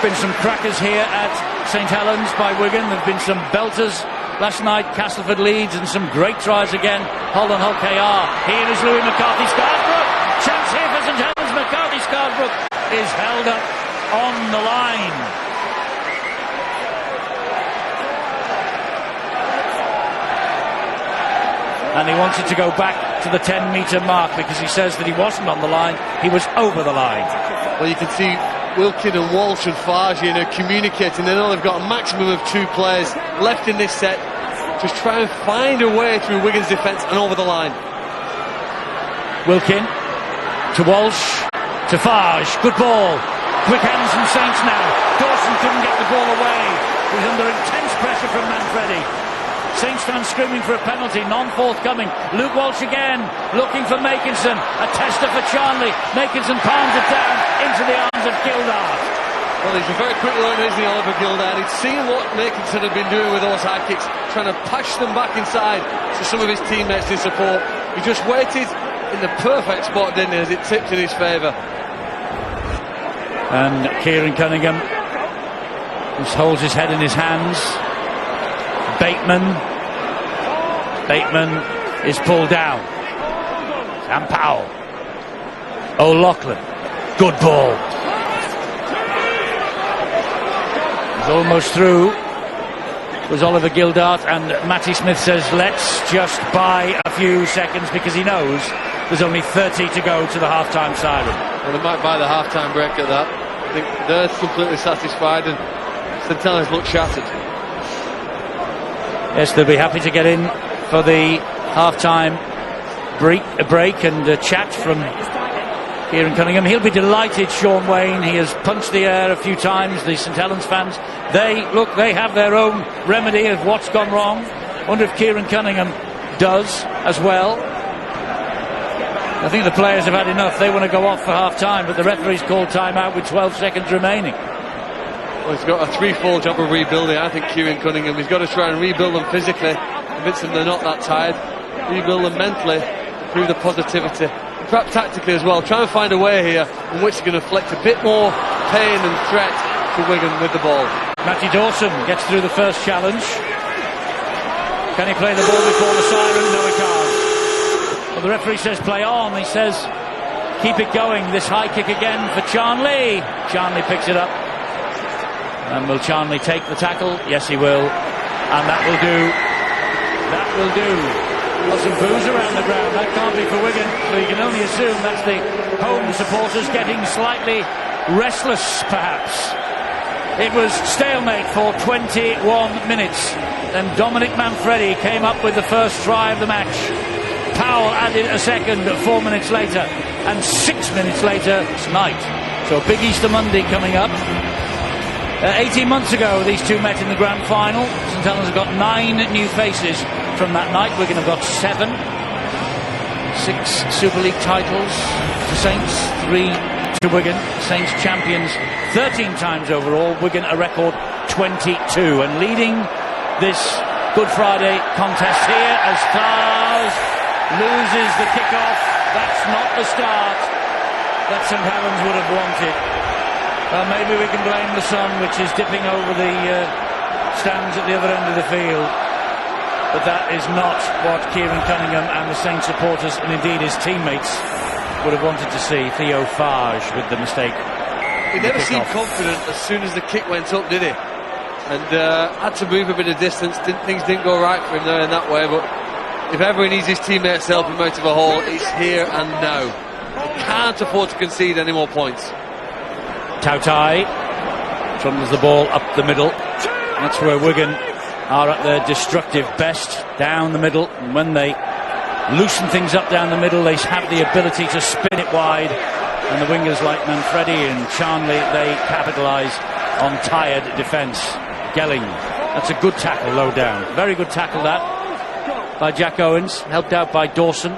Been some crackers here at St Helens by Wigan. There have been some belters last night. Castleford leads and some great tries again. Hold on, Hull KR. Here is Louis McCarthy-Scarsbrook. Chance here for St Helens. McCarthy-Scarsbrook is held up on the line. And he wanted to go back to the 10-metre mark because he says that he wasn't on the line, he was over the line. Well, you can see Wilkin and Walsh and Farge communicating. They know they've got a maximum of 2 players left in this set. Just try and find a way through Wigan's defence and over the line. Wilkin to Walsh to Farge. Good ball. Quick hands from Saints now. Dawson couldn't get the ball away. He was under intense pressure from Manfredi. Saints fans screaming for a penalty, none forthcoming. Luke Walsh again, looking for Makinson. A tester for Charnley. Makinson palms it down into the arms of Gildart. Well, he's a very quick learner, isn't he, Oliver Gildart? He'd seen what Makinson had been doing with those high kicks, trying to push them back inside to some of his teammates in support. He just waited in the perfect spot, didn't he, as it tipped in his favour. And Kieran Cunningham just holds his head in his hands. Bateman is pulled down. And Powell. O'Loughlin. Good ball. He's almost through. Was Oliver Gildart, and Matty Smith says let's just buy a few seconds because he knows there's only 30 to go to the half-time siren. Well, they might buy the half-time break at that. I think they're completely satisfied and St Helens look shattered. Yes, they'll be happy to get in for the half-time break and a chat from Kieran Cunningham. He'll be delighted, Sean Wayne. He has punched the air a few times, the St Helens fans. They have their own remedy of what's gone wrong. Wonder if Kieran Cunningham does as well. I think the players have had enough. They want to go off for half-time, but the referee's called time-out with 12 seconds remaining. Well, he's got a threefold job of rebuilding, I think, Kieran Cunningham. He's got to try and rebuild them physically, convince them they're not that tired, rebuild them mentally, improve the positivity, and perhaps tactically as well. Try and find a way here in which he's going to inflict a bit more pain and threat to Wigan with the ball. Matty Dawson gets through the first challenge. Can he play the ball before the siren? No, he can't. Well, the referee says play on. He says keep it going. This high kick again for Charnley. Charnley picks it up. And will Charnley take the tackle? Yes, he will. And that will do. That will do. Well, some boos around the ground. That can't be for Wigan. So you can only assume that's the home supporters getting slightly restless, perhaps. It was stalemate for 21 minutes. Then Dominic Manfredi came up with the first try of the match. Powell added a second 4 minutes later. And 6 minutes later, tonight. So a big Easter Monday coming up. 18 months ago, these two met in the grand final. St Helens have got 9 new faces from that night. Wigan have got 7. 6 Super League titles to Saints, 3 to Wigan. Saints champions 13 times overall. Wigan a record 22. And leading this Good Friday contest here as Stars loses the kick-off. That's not the start that St Helens would have wanted. Well, maybe we can blame the sun, which is dipping over the stands at the other end of the field. But that is not what Kieran Cunningham and the Saints supporters, and indeed his teammates, would have wanted to see. Theo Fage with the mistake. He never seemed confident as soon as the kick went up, did he? And had to move a bit of distance. Things didn't go right for him there in that way. But if ever he needs his teammates' help him out of a hole, it's here and now. He can't afford to concede any more points. Tautai trundles the ball up the middle. That's where Wigan are at their destructive best, down the middle. And when they loosen things up down the middle, they have the ability to spin it wide. And the wingers like Manfredi and Charnley, they capitalise on tired defence. Gelling, that's a good tackle low down. Very good tackle that by Jack Owens, helped out by Dawson.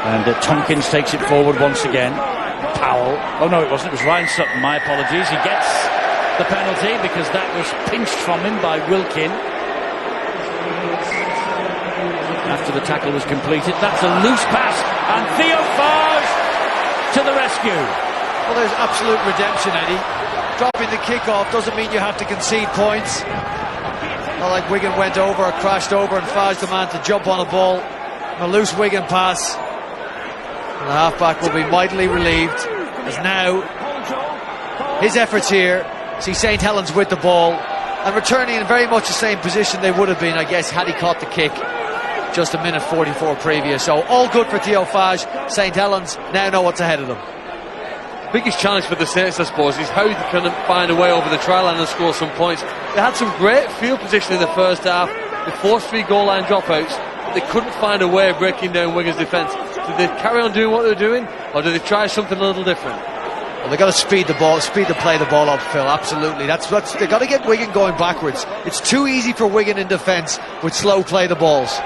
And Tompkins takes it forward once again. Powell. Oh no, it wasn't. It was Ryan Sutton. My apologies. He gets the penalty because that was pinched from him by Wilkin after the tackle was completed. That's a loose pass, and Theo Fage to the rescue. Well, there's absolute redemption, Eddie. Dropping the kick-off doesn't mean you have to concede points. Not like Wigan went over or crashed over and Fage the man to jump on a ball. A loose Wigan pass. And the half-back will be mightily relieved as now his efforts here see St Helens with the ball and returning in very much the same position they would have been, I guess, had he caught the kick just a minute 44 previous. So all good for Theo Fage. St Helens now know what's ahead of them. Biggest challenge for the Saints, I suppose, is how they can find a way over the try line and score some points. They had some great field position in the first half. They forced 3 goal line dropouts, but they couldn't find a way of breaking down Wigan's defence. Did they carry on doing what they were doing, or did they try something a little different? Well, they've got to speed the play the ball up, Phil. Absolutely. They've got to get Wigan going backwards. It's too easy for Wigan in defence with slow play the balls.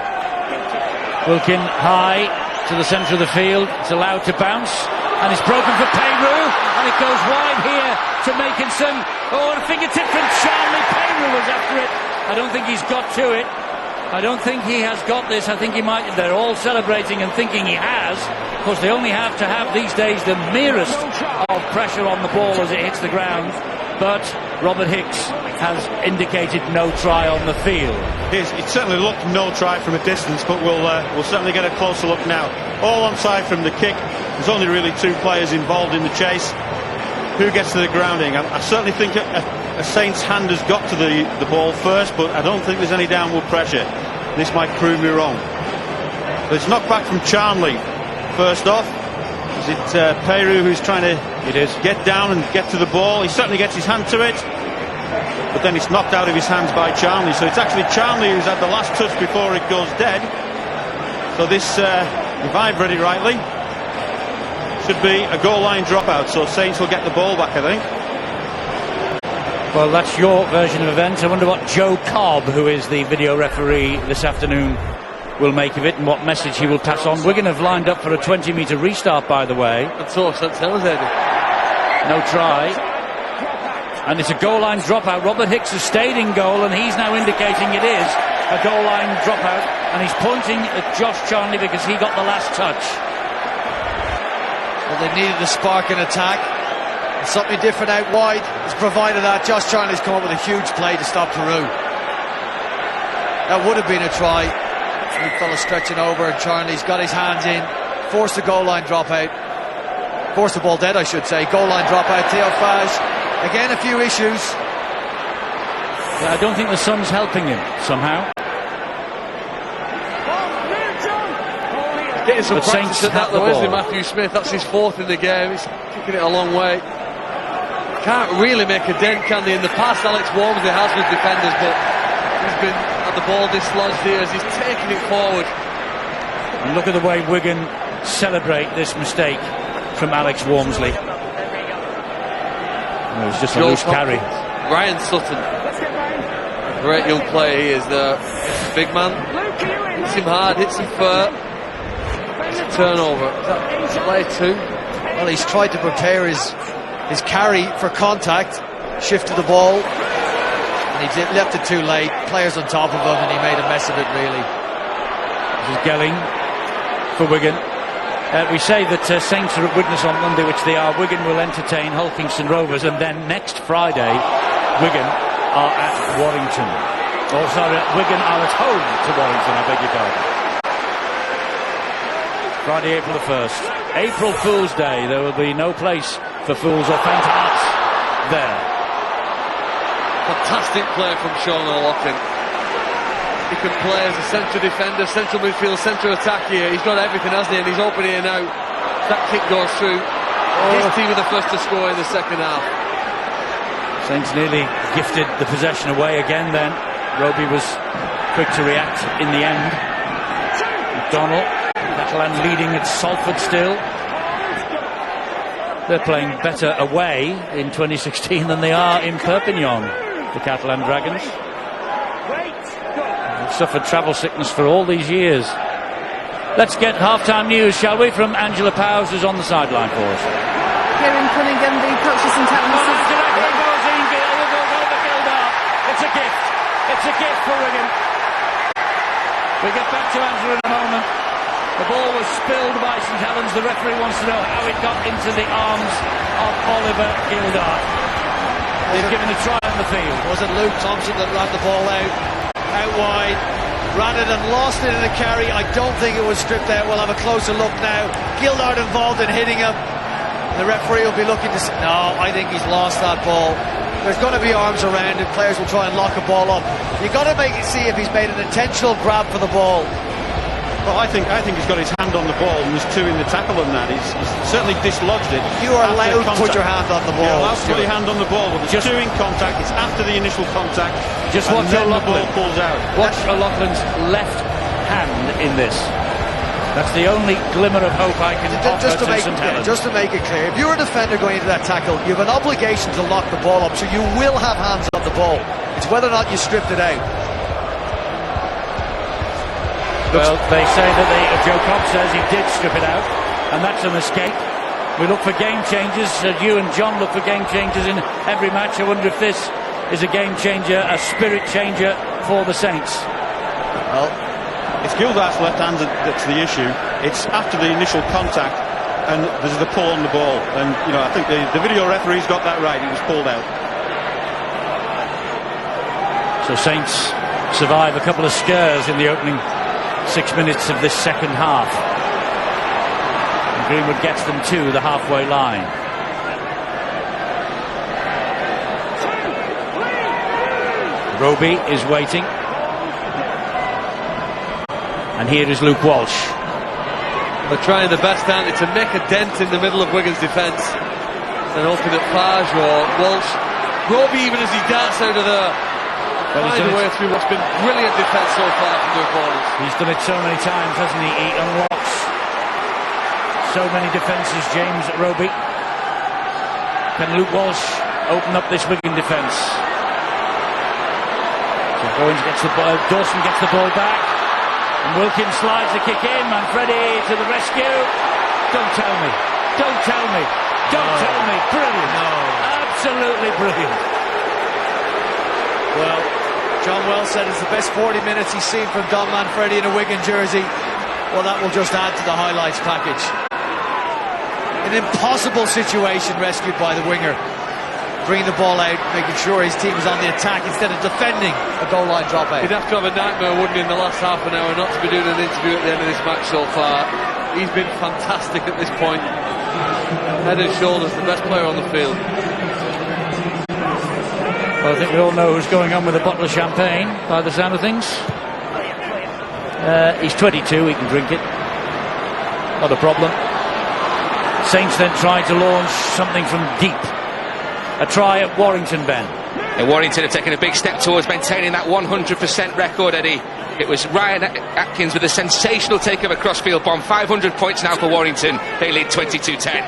Wilkin high to the centre of the field. It's allowed to bounce, and it's broken for Peyru, and it goes wide here to Makinson. Oh, and a fingertip from Charlie. Peyru was after it. I don't think he's got to it. I don't think he has got this. I think he might. They're all celebrating and thinking he has. Of course, they only have to have these days the merest of pressure on the ball as it hits the ground. But Robert Hicks has indicated no try on the field. It certainly looked no try from a distance, but we'll certainly get a closer look now. All onside from the kick. There's only really two players involved in the chase. Who gets to the grounding? I certainly think a Saints hand has got to the ball first, but I don't think there's any downward pressure. This might prove me wrong. But it's knocked back from Charnley first off. Is it Peyru who's trying to get down and get to the ball? He certainly gets his hand to it, but then it's knocked out of his hands by Charnley. So it's actually Charnley who's had the last touch before it goes dead. So this, if I've read it rightly, should be a goal line dropout. So Saints will get the ball back, I think. Well, that's your version of events. I wonder what Joe Cobb, who is the video referee this afternoon, will make of it and what message he will pass on. Wigan have lined up for a 20-metre restart, by the way. And so St Helens, Eddie. No try. And it's a goal line dropout. Robert Hicks has stayed in goal, and he's now indicating it is a goal line dropout. And he's pointing at Josh Charnley because he got the last touch. Well, they needed a spark in attack. And something different out wide has provided that. Josh Charnley's come up with a huge play to stop Peru. That would have been a try. Big fella stretching over, and Charnley's got his hands in, forced the goal line dropout, forced the ball dead, I should say. Goal line dropout. Theo Fage, again a few issues. Yeah, I don't think the sun's helping him somehow. Getting some But practice Saints at that have the though, isn't he, ball. Matthew Smith? That's his fourth in the game. He's kicking it a long way. Can't really make a dent, can they? In the past, Alex Walmsley has with defenders, but he's been at the ball dislodged here as he's taking it forward. And look at the way Wigan celebrate this mistake from Alex Walmsley. It was just a loose carry. Ryan Sutton, great young player he is there. Big man, hits him hard, hits him fair. It's a turnover. Is that play two? Well, he's tried to prepare his carry for contact, shifted the ball, and he left it too late. Players on top of him, and he made a mess of it, really. This is Gelling for Wigan. We say that Saints are at Widnes on Monday, which they are. Wigan will entertain Hull Kingston Rovers, and then next Friday, Wigan are at Warrington. Oh, sorry, Wigan are at home to Warrington, I beg your pardon. Friday, April the 1st. April Fool's Day. There will be no place for fools or faint hearts there. Fantastic play from Sean O'Loughlin. He can play as a central defender, central midfield, central attack here. He's got everything, hasn't he? And he's open here now. That kick goes through. His team are the first to score in the second half. Saints nearly gifted the possession away again then. Roby was quick to react in the end. McDonnell, Catalan leading at Salford still. They're playing better away in 2016 than they are in Perpignan, the Catalan Dragons. They've suffered travel sickness for all these years. Let's get half-time news, shall we, from Angela Powers, who's on the sideline for us. Kieran Cunningham, the coach of St Helens. It's a gift. It's a gift for Wigan. We'll get back to Angela in a moment. The ball was spilled by St Helens. The referee wants to know how it got into the arms of Oliver Gildart. They've given a try on the field. Was it Luke Thompson that ran the ball out wide, ran it and lost it in a carry? I don't think it was stripped out. We'll have a closer look now. Gildart involved in hitting him. The referee will be looking to see. No, I think he's lost that ball. There's going to be arms around it. Players will try and lock a ball up. You've got to see if he's made an intentional grab for the ball. Well, I think he's got his hand on the ball, and there's two in the tackle on that. He's certainly dislodged it. You are allowed to put your hand on the ball. You're allowed to put your hand on the ball, but there's two in contact. It's after the initial contact. Just watch then the ball O'Loughlin. pulls out. Watch O'Loughlin's left hand in this. That's the only glimmer of hope I can offer just to to make St Helens. just to make it clear, if you're a defender going into that tackle, you have an obligation to lock the ball up, so you will have hands on the ball. It's whether or not you stripped it out. Well, they say that Joe Cobb says he did strip it out, and that's a mistake. We look for game changers. You and John look for game changers in every match. I wonder if this is a game changer, a spirit changer for the Saints. Well, it's Gildart's left hand that's the issue. It's after the initial contact, and there's the pull on the ball. And I think the video referee's got that right. It was pulled out. So Saints survive a couple of scares in the opening 6 minutes of this second half. And Greenwood gets them to the halfway line. Roby is waiting. And here is Luke Walsh. They're trying the best, aren't they, to make a dent in the middle of Wigan's defence. They're hoping that Farge or Walsh, Roby, even as he darts out of there, find a way through what's been brilliant defence so far from the opponents. He's done it so many times, hasn't he? He unlocks so many defences, James Roby. Can Luke Walsh open up this Wigan defence? So Owens gets the ball, Dawson gets the ball back. And Wilkins slides the kick in. Manfredi to the rescue. Don't tell me. Don't tell me. Don't tell me. Brilliant. No. Absolutely brilliant. well, John Wells said it's the best 40 minutes he's seen from Don Manfredi in a Wigan jersey. Well, that will just add to the highlights package. An impossible situation rescued by the winger. Bringing the ball out, making sure his team is on the attack instead of defending a goal line dropout. He'd have to have a nightmare, wouldn't he, in the last half an hour not to be doing an interview at the end of this match so far. He's been fantastic at this point. Head and shoulders the best player on the field. Well, I think we all know who's going on with a bottle of champagne by the sound of things. He's 22, he can drink it. Not a problem. Saints then tried to launch something from deep. A try at Warrington, Ben. And Warrington have taken a big step towards maintaining that 100% record, Eddie. It was Ryan Atkins with a sensational take of a crossfield bomb. 500 points now for Warrington. They lead 22-10.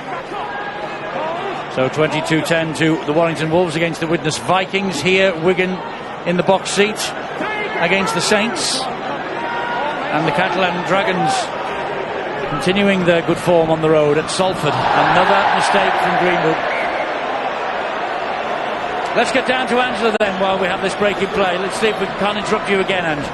So 22-10 to the Warrington Wolves against the Widnes Vikings. Here, Wigan in the box seat against the Saints. And the Catalan Dragons continuing their good form on the road at Salford. Another mistake from Greenwood. Let's get down to Angela then while we have this break in play. Let's see if we can't interrupt you again, Ange.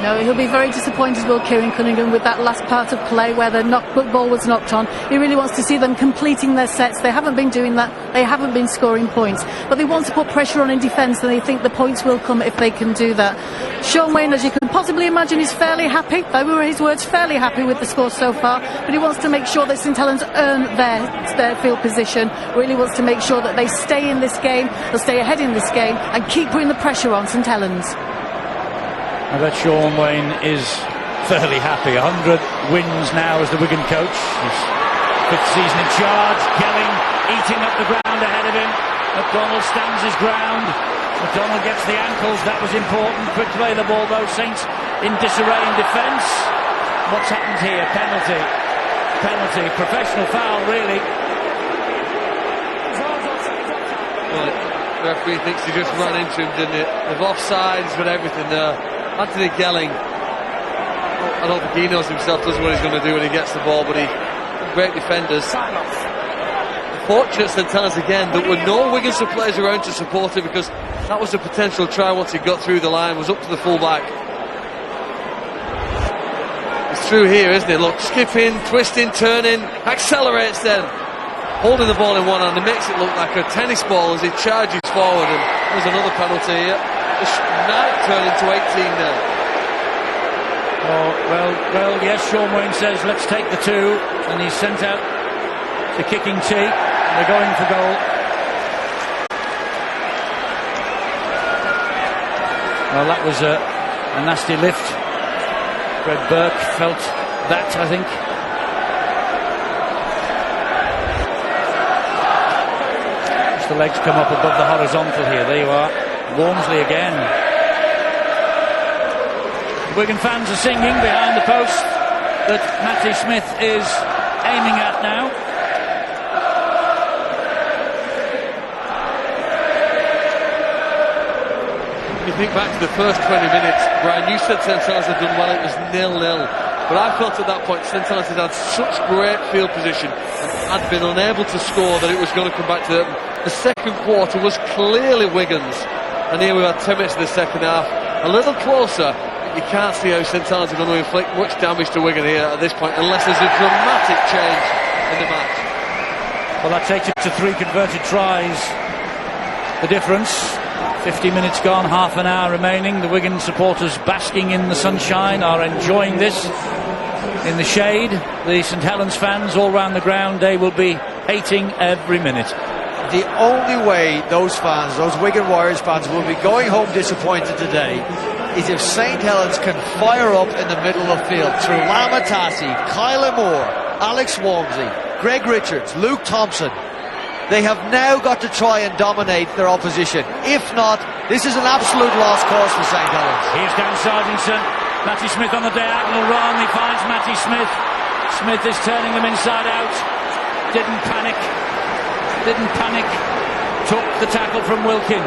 No, he'll be very disappointed, will Kieran Cunningham, with that last part of play where the ball was knocked on. He really wants to see them completing their sets. They haven't been doing that. They haven't been scoring points. But they want to put pressure on in defence, and they think the points will come if they can do that. Sean Wayne, as you can possibly imagine, is fairly happy. They were his words, fairly happy with the score so far. But he wants to make sure that St Helens earn their field position. Really wants to make sure that they stay in this game, they'll stay ahead in this game, and keep putting the pressure on St Helens. I bet Sean Wayne is fairly happy. 100 wins now as the Wigan coach. His fifth season in charge. Gelling eating up the ground ahead of him. McDonald stands his ground. McDonald gets the ankles. That was important. Quick play the ball though. Saints in disarray in defence. What's happened here? Penalty. Penalty. Professional foul, really. Well, the referee thinks he just ran into him, didn't it? They've offsides with everything there. Anthony Gelling, I don't think he knows himself, does what he's going to do when he gets the ball, but great defenders. Fortunate St Helens again, there were no Wigan players around to support him, because that was a potential try once he got through the line, was up to the full-back. It's through here, isn't it? Look, skipping, twisting, turning, accelerates then. Holding the ball in one hand, it makes it look like a tennis ball as it charges forward, and there's another penalty here. Might turn into 18 now. Oh, well, yes, Sean Wayne says let's take the two, and he's sent out the kicking tee. They're going for goal. Well, that was a nasty lift. Fred Burke felt that, I think. Just the legs come up above the horizontal here. There you are. Walmsley again. The Wigan fans are singing behind the post. that Matty Smith is aiming at now. You think back to the first 20 minutes, Brian, you said St Helens had done well, it was 0-0. But I felt at that point St Helens had had such great field position and had been unable to score that it was going to come back to them. The second quarter was clearly Wigan's, and here we had 10 minutes of the second half. A little closer, you can't see how St Helens are going to inflict much damage to Wigan here at this point, unless there's a dramatic change in the match. Well, that takes it to 3 converted tries. The difference. 50 minutes gone, half an hour remaining. The Wigan supporters basking in the sunshine are enjoying this in the shade. The St Helens fans all round the ground, they will be hating every minute. The only way those fans, those Wigan Warriors fans, will be going home disappointed today is if St Helens can fire up in the middle of the field through Lamatasi, Kyler Moore, Alex Walmsley, Greg Richards, Luke Thompson. They have now got to try and dominate their opposition. If not, this is an absolute lost cause for St Helens. Here's Dan Sargentson. Matty Smith on the diagonal run. He finds Matty Smith. Smith is turning them inside out. Didn't panic. Took the tackle from Wilkin.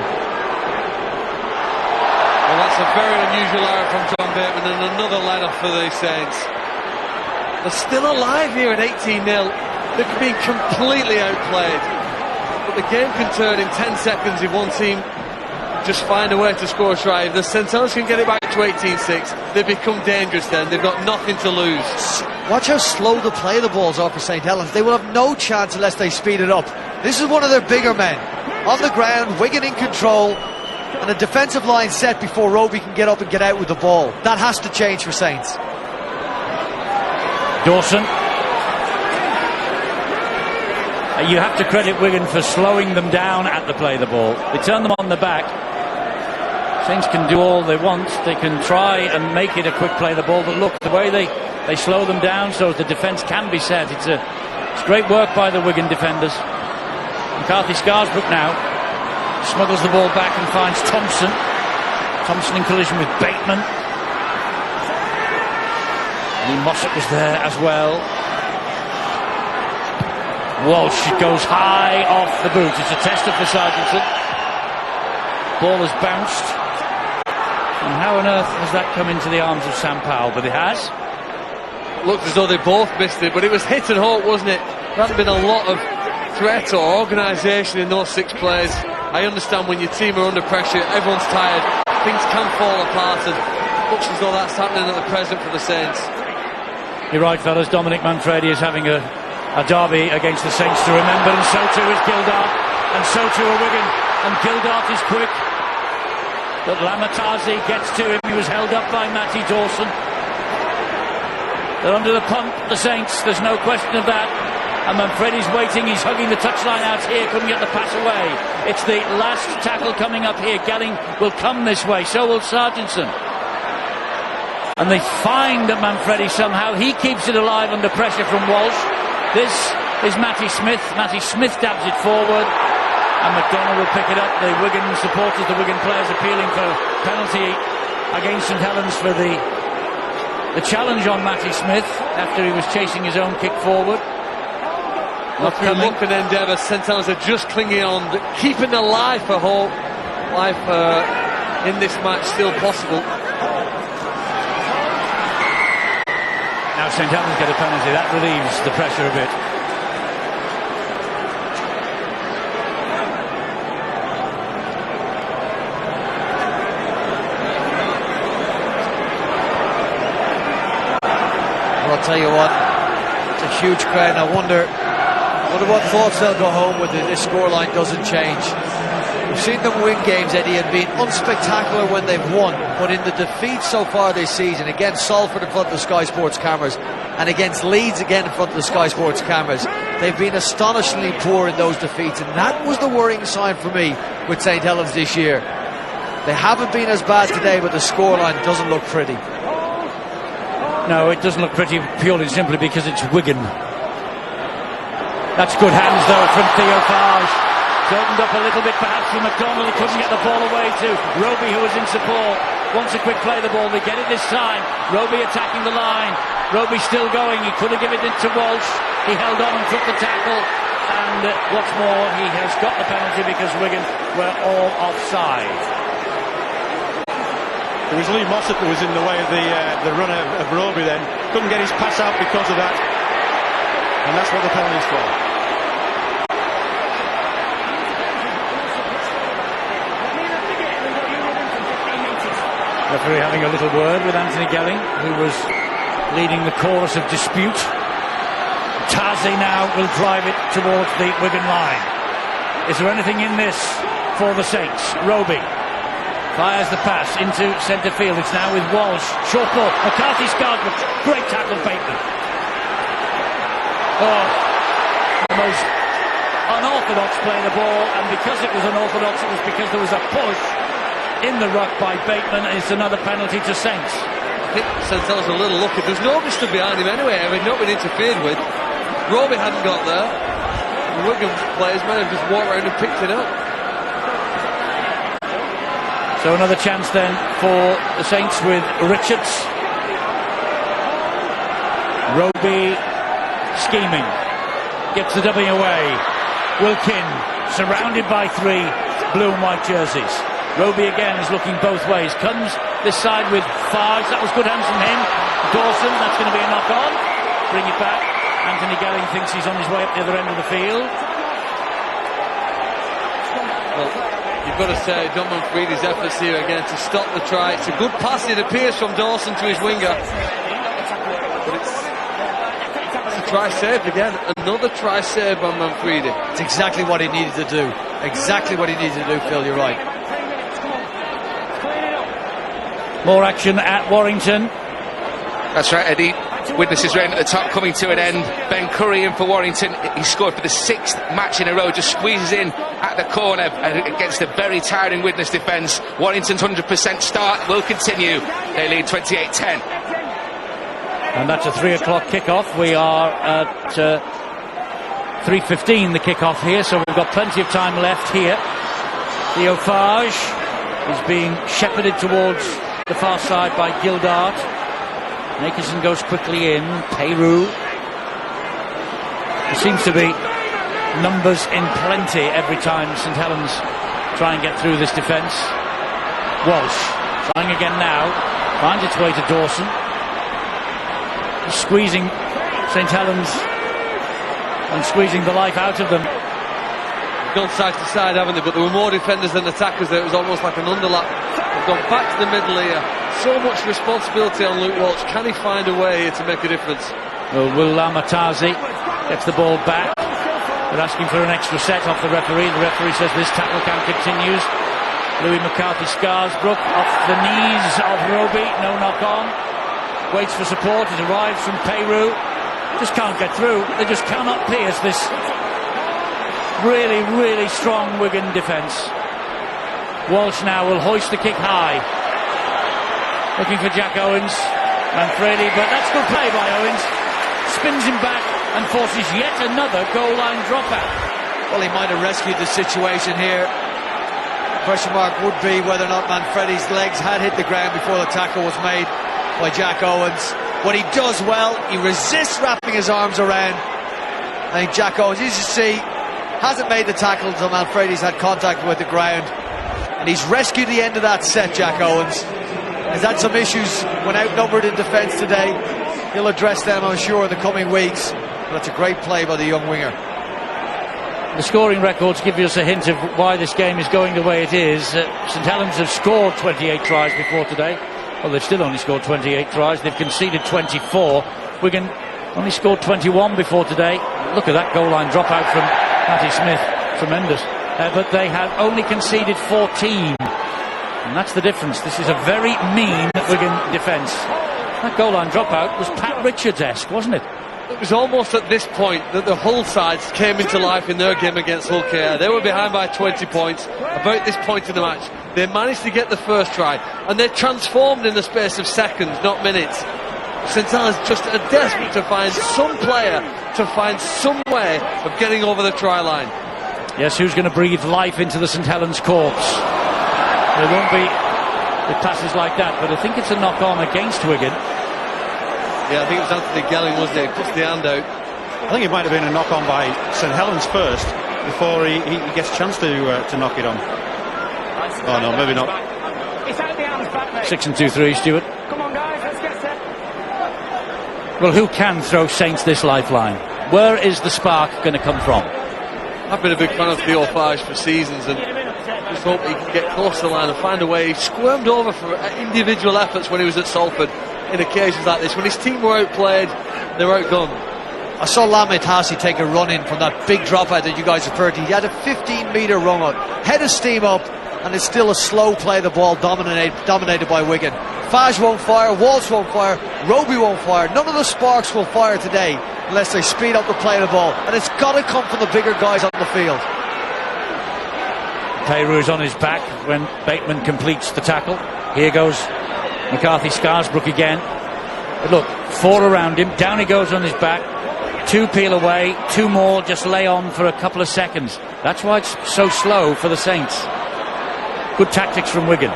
Well, that's a very unusual error from John Bateman, and another let-off for the Saints. They're still alive here at 18-0. They could be completely outplayed. But the game can turn in 10 seconds if one team just find a way to score a try. If the St Helens can get it back to 18-6, they become dangerous then. They've got nothing to lose. Watch how slow the play the balls are for St Helens. They will have no chance unless they speed it up. This is one of their bigger men. On the ground, Wigan in control, and a defensive line set before Roby can get up and get out with the ball. That has to change for Saints. Dawson. You have to credit Wigan for slowing them down at the play the ball. They turn them on the back. Saints can do all they want. They can try and make it a quick play the ball, but look, the way they slow them down so the defence can be set. It's great work by the Wigan defenders. McCarthy Scarsbrook now smuggles the ball back and finds Thompson. Thompson in collision with Bateman. Lee Mossop was there as well. Walsh goes high off the boot. It's a tester for Sargentson. Ball has bounced. And how on earth has that come into the arms of Sam Powell? But it has. Looked as though they both missed it, but it was hit and hope, wasn't it? There hadn't been a lot of threat or organisation in those 6 plays. I understand when your team are under pressure, everyone's tired, things can fall apart, and looks as though that's happening at the present for the Saints. You're right, fellas. Dominic Manfredi is having a derby against the Saints to remember, and so too is Gildart, and so too are Wigan, and Gildart is quick, but Lamatasi gets to him. He was held up by Matty Dawson. They're under the pump, the Saints, there's no question of that, and Manfredi's waiting, he's hugging the touchline out here, couldn't get the pass away. It's the last tackle coming up here. Gelling will come this way, so will Sargentson. And they find that Manfredi somehow, he keeps it alive under pressure from Walsh. This is Matty Smith. Matty Smith dabs it forward, and McDonald will pick it up. The Wigan supporters, the Wigan players appealing for penalty against St Helens for the challenge on Matty Smith after he was chasing his own kick forward. After look and endeavour, St Helens are just clinging on, keeping the life for hope. Life in this match still possible. Now St Helens get a penalty. That relieves the pressure a bit. Well, I'll tell you what, it's a huge crowd. I wonder what thoughts they'll go home with if this scoreline doesn't change. We've seen them win games, Eddie, and been unspectacular when they've won, but in the defeats so far this season, against Salford in front of the Sky Sports cameras and against Leeds again in front of the Sky Sports cameras, they've been astonishingly poor in those defeats, and that was the worrying sign for me with St Helens this year. They haven't been as bad today, but the scoreline doesn't look pretty. No, it doesn't look pretty purely and simply because it's Wigan. That's good hands though from Theo Farge. It's opened up a little bit perhaps for McDonald. He couldn't get the ball away to Roby, who was in support. Wants a quick play the ball. They get it this time. Roby attacking the line. Roby still going. He could have given it to Walsh. He held on and took the tackle. And what's more, he has got the penalty because Wigan were all offside. It was Lee Mossop that was in the way of the runner of Roby then. Couldn't get his pass out because of that. And that's what the penalty's for. Referee having a little word with Anthony Gelling, who was leading the chorus of dispute. Tazi now will drive it towards the Wigan line. Is there anything in this for the Saints? Roby fires the pass into centre field. It's now with Walsh. Short ball. McCarthy scars, but great tackle, Bateman. Oh, the most unorthodox play of the ball, and because it was unorthodox, it was because there was a push in the ruck by Bateman. It's another penalty to Saints. I think Santel's a little lucky. There's nobody stood behind him anyway. I mean, not been interfered with. Roby hadn't got there. The Wigan players might have just walked around and picked it up. So another chance then for the Saints with Richards. Roby scheming. Gets the W away. Wilkin surrounded by three blue and white jerseys. Roby again is looking both ways. Comes this side with Farge. That was good hands from him. Dawson, that's going to be a knock on. Bring it back. Anthony Gelling thinks he's on his way up the other end of the field. Well, you've got to say, Don Manfredi's efforts here again to stop the try. It's a good pass, it appears, from Dawson to his winger. But it's a try saved again. Another try saved by Manfredi. It's exactly what he needed to do. Exactly what he needed to do, Phil, you're right. More action at Warrington. That's right, Eddie. Witnesses round at the top coming to an end. Ben Curry in for Warrington. He scored for the 6th match in a row. Just squeezes in at the corner against a very tiring Widnes defence. Warrington's 100% start will continue. They lead 28-10. And that's a 3 o'clock kick-off. We are at 3:15 the kick-off here, so we've got plenty of time left here. Theo Farge is being shepherded towards the far side by Gildart. Nakerson goes quickly in. Peru. There seems to be numbers in plenty every time St Helens try and get through this defence. Walsh trying again now. Finds its way to Dawson. Squeezing St Helens and squeezing the life out of them. Gone side to side, haven't they? But there were more defenders than attackers there. It was almost like an underlap. They've gone back to the middle here. So much responsibility on Luke Walsh. Can he find a way here to make a difference? Well, Will Lamatazi gets the ball back. They're asking for an extra set off the referee. The referee says this tackle count continues. Louis McCarthy Scarsbrook off the knees of Roby. No knock on. Waits for support. It arrives from Peru. Just can't get through. They just cannot pierce this really, really strong Wigan defence. Walsh now will hoist the kick high. Looking for Jack Owens. Manfredi, but that's good play by Owens. Spins him back and forces yet another goal line dropout. Well, he might have rescued the situation here. Question mark would be whether or not Manfredi's legs had hit the ground before the tackle was made by Jack Owens. What he does well, he resists wrapping his arms around. I think Jack Owens, as you see, hasn't made the tackle until Manfredi's had contact with the ground. And he's rescued the end of that set, Jack Owens. He's had some issues when outnumbered in defence today. He'll address them, I'm sure, in the coming weeks. But that's a great play by the young winger. The scoring records give us a hint of why this game is going the way it is. St Helens have scored 28 tries before today. Well, they've still only scored 28 tries. They've conceded 24. Wigan only scored 21 before today. Look at that goal line dropout from Matty Smith. Tremendous. But they have only conceded 14. And that's the difference. This is a very mean Wigan defence. That goal line dropout was Pat Richards-esque, wasn't it? It was almost at this point that the Hull sides came into life in their game against Hull KR. They were behind by 20 points. About this point in the match, they managed to get the first try, and they transformed in the space of seconds, not minutes. St Helens just are desperate to find some player, to find some way of getting over the try line. Yes, who's going to breathe life into the St Helens corpse? There won't be with passes like that, but I think it's a knock-on against Wigan. Yeah, I think it was Anthony Gelling, wasn't it? He puts the hand out. I think it might have been a knock on by St Helens first before he gets a chance to knock it on. Oh no, maybe not. 6 and 2-3, Stuart. Come on, guys, let's get set. Well, who can throw Saints this lifeline? Where is the spark going to come from? I've been a big fan of Theo Fage for seasons, and just hope he can get close to the line and find a way. He squirmed over for individual efforts when he was at Salford in occasions like this. When his team were outplayed, they were outgunned. I saw Lamed Hassi take a run in from that big dropout that you guys referred to. He had a 15-metre run out, head of steam up, and it's still a slow play, the ball dominated by Wigan. Fage won't fire, Walsh won't fire, Roby won't fire. None of the sparks will fire today unless they speed up the play of the ball, and it's got to come from the bigger guys on the field. Peyrou's on his back when Bateman completes the tackle. Here goes McCarthy Scarsbrook again. But look, 4 around him, down he goes on his back. 2 peel away, 2 more just lay on for a couple of seconds. That's why it's so slow for the Saints. Good tactics from Wigan.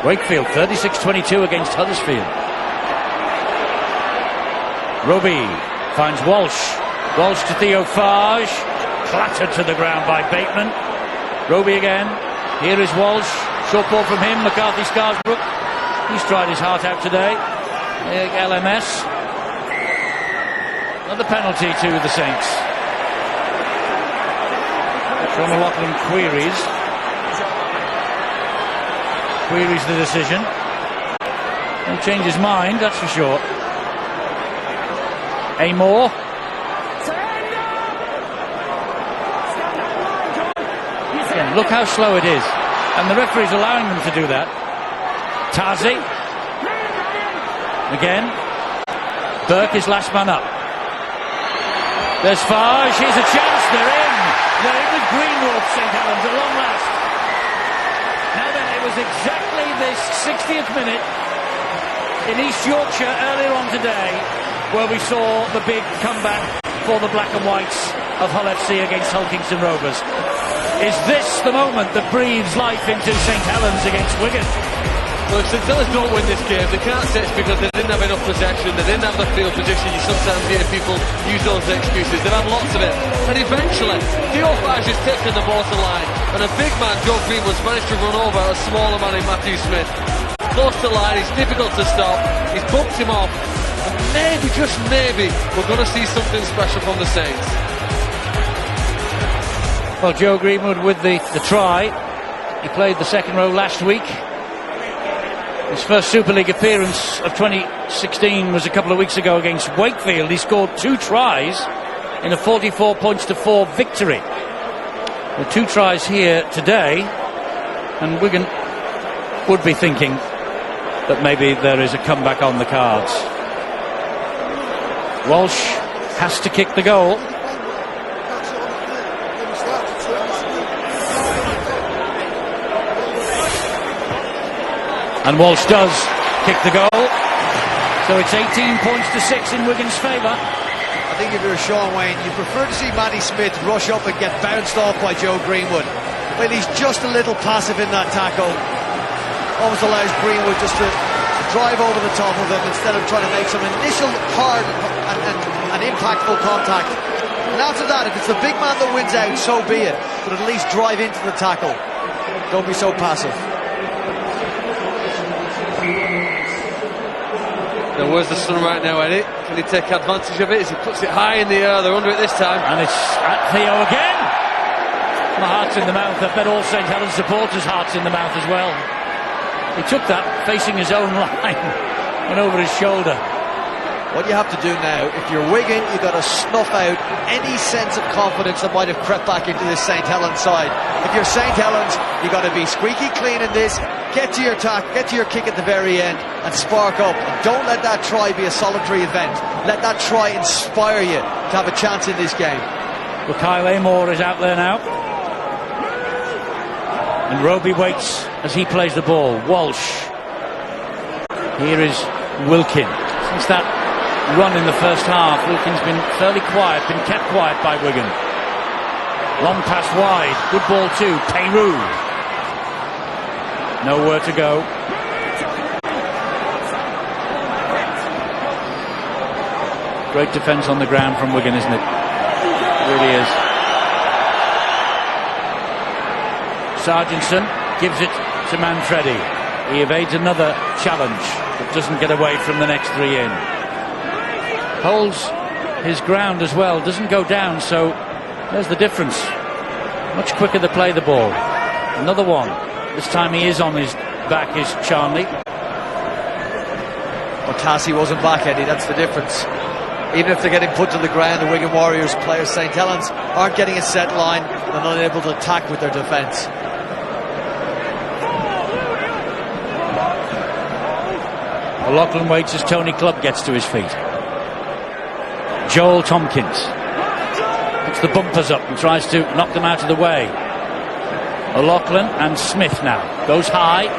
Wakefield 36-22 against Huddersfield. Roby finds Walsh. Walsh to Theo Fage. Clattered to the ground by Bateman. Roby again. Here is Walsh. Short ball from him. McCarthy Scarsbrook. He's tried his heart out today. LMS. Another penalty to the Saints. Sean McLaughlin queries the decision. He'll change his mind, that's for sure. Amor. Again, look how slow it is. And the referee's allowing them to do that. Tazi. Again. Burke is last man up. There's Fage. Here's a chance. They're in. They're in with Greenwood, St Helens, at long last. Now then, it was exactly this 60th minute in East Yorkshire earlier on today where we saw the big comeback for the black and whites of Hull FC against Hull Kingston Rovers. Is this the moment that breathes life into St Helens against Wigan? Well, if St Helens don't win this game, they can't say it's because they didn't have enough possession, they didn't have the field position. You sometimes hear people use those excuses. They've had lots of it. And eventually, Theo Fage has taken the ball to line, and a big man, Joe Greenwood's managed to run over a smaller man in Matthew Smith. Close to line, he's difficult to stop. He's bumped him off. And maybe, just maybe, we're going to see something special from the Saints. Well, Joe Greenwood with the try. He played the second row last week. His first Super League appearance of 2016 was a couple of weeks ago against Wakefield. He scored 2 tries in a 44-4 victory. With 2 tries here today, and Wigan would be thinking that maybe there is a comeback on the cards. Walsh has to kick the goal. And Walsh does kick the goal. So it's 18 points to 6 in Wigan's favour. I think if you're Sean Wayne, you prefer to see Matty Smith rush up and get bounced off by Joe Greenwood. Well, he's just a little passive in that tackle. Almost allows Greenwood just to drive over the top of him instead of trying to make some initial hard and impactful contact. And after that, if it's the big man that wins out, so be it. But at least drive into the tackle. Don't be so passive. Now where's the sun right now, Eddie? Can he take advantage of it as he puts it high in the air? They're under it this time. And it's at Theo again. My heart's in the mouth. I bet all St Helens supporters' hearts in the mouth as well. He took that facing his own line and over his shoulder. What you have to do now, if you're Wigan, you've got to snuff out any sense of confidence that might have crept back into this St Helens side. If you're St Helens, you've got to be squeaky clean in this, get to your attack, get to your kick at the very end and spark up. And don't let that try be a solitary event. Let that try inspire you to have a chance in this game. Well, Kyle Amor is out there now. And Roby waits as he plays the ball. Walsh. Here is Wilkin. Since that run in the first half, Wilkin's been fairly quiet, been kept quiet by Wigan. Long pass wide, good ball too. Peyrou. Nowhere to go. Great defence on the ground from Wigan, isn't it? It really is. Sargentson gives it to Manfredi. He evades another challenge, but doesn't get away from the next three in. Holds his ground as well, doesn't go down, so there's the difference. Much quicker to play the ball. Another one. This time he is on his back, is Charnley. But Tassie wasn't back, Eddie, that's the difference. Even if they're getting put to the ground, the Wigan Warriors players, St Helens, aren't getting a set line. They're not able to attack with their defence. O'Loughlin waits as Tony Clubb gets to his feet. Joel Tompkins puts the bumpers up and tries to knock them out of the way. O'Loughlin and Smith now. Goes high.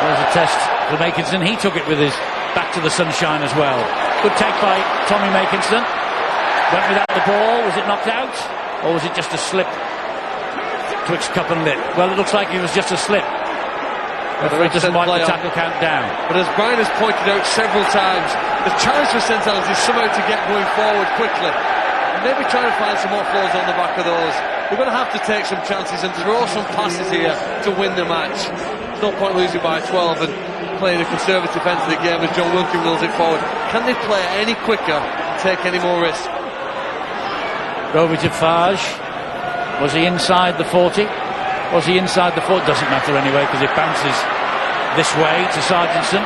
There's a test for Makinson. He took it with his back to the sunshine as well. Good take by Tommy Makinson. Went without the ball. Was it knocked out? Or was it just a slip twixt cup and lip? Well, it looks like it was just a slip. Referee doesn't want the tackle count down. But as Brian has pointed out several times, the challenge for St Helens is somehow to get going forward quickly. And maybe trying to find some offloads on the back of those. We're going to have to take some chances and throw some passes here to win the match. There's no point losing by 12 and playing a conservative end of the game as John Wilkin wills it forward. Can they play any quicker and take any more risk? Roby to Farge. Was he inside the 40? Was he inside the 40? Doesn't matter anyway because it bounces this way to Sargentson.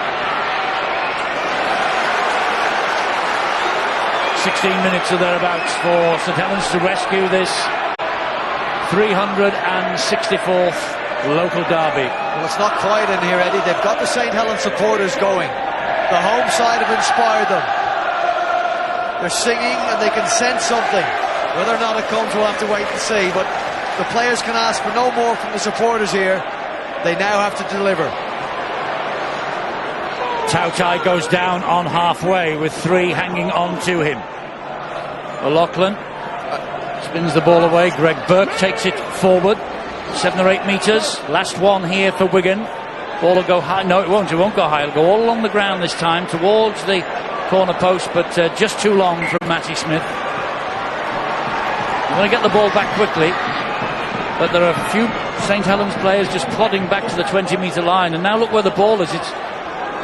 16 minutes or thereabouts for St Helens to rescue this 364th local derby. Well, it's not quiet in here, Eddie. They've got the St Helens supporters going. The home side have inspired them. They're singing and they can sense something. Whether or not it comes, we'll have to wait and see. But the players can ask for no more from the supporters here. They now have to deliver. Tautai goes down on halfway with three hanging on to him. O'Loughlin spins the ball away. Greg Burke takes it forward 7 or 8 metres. Last one here for Wigan. Ball will go high. No, it won't go high. It'll go all along the ground this time towards the corner post, but just too long from Matty Smith. I'm going to get the ball back quickly, but there are a few St Helens players just plodding back to the 20-metre line, and now look where the ball is. It's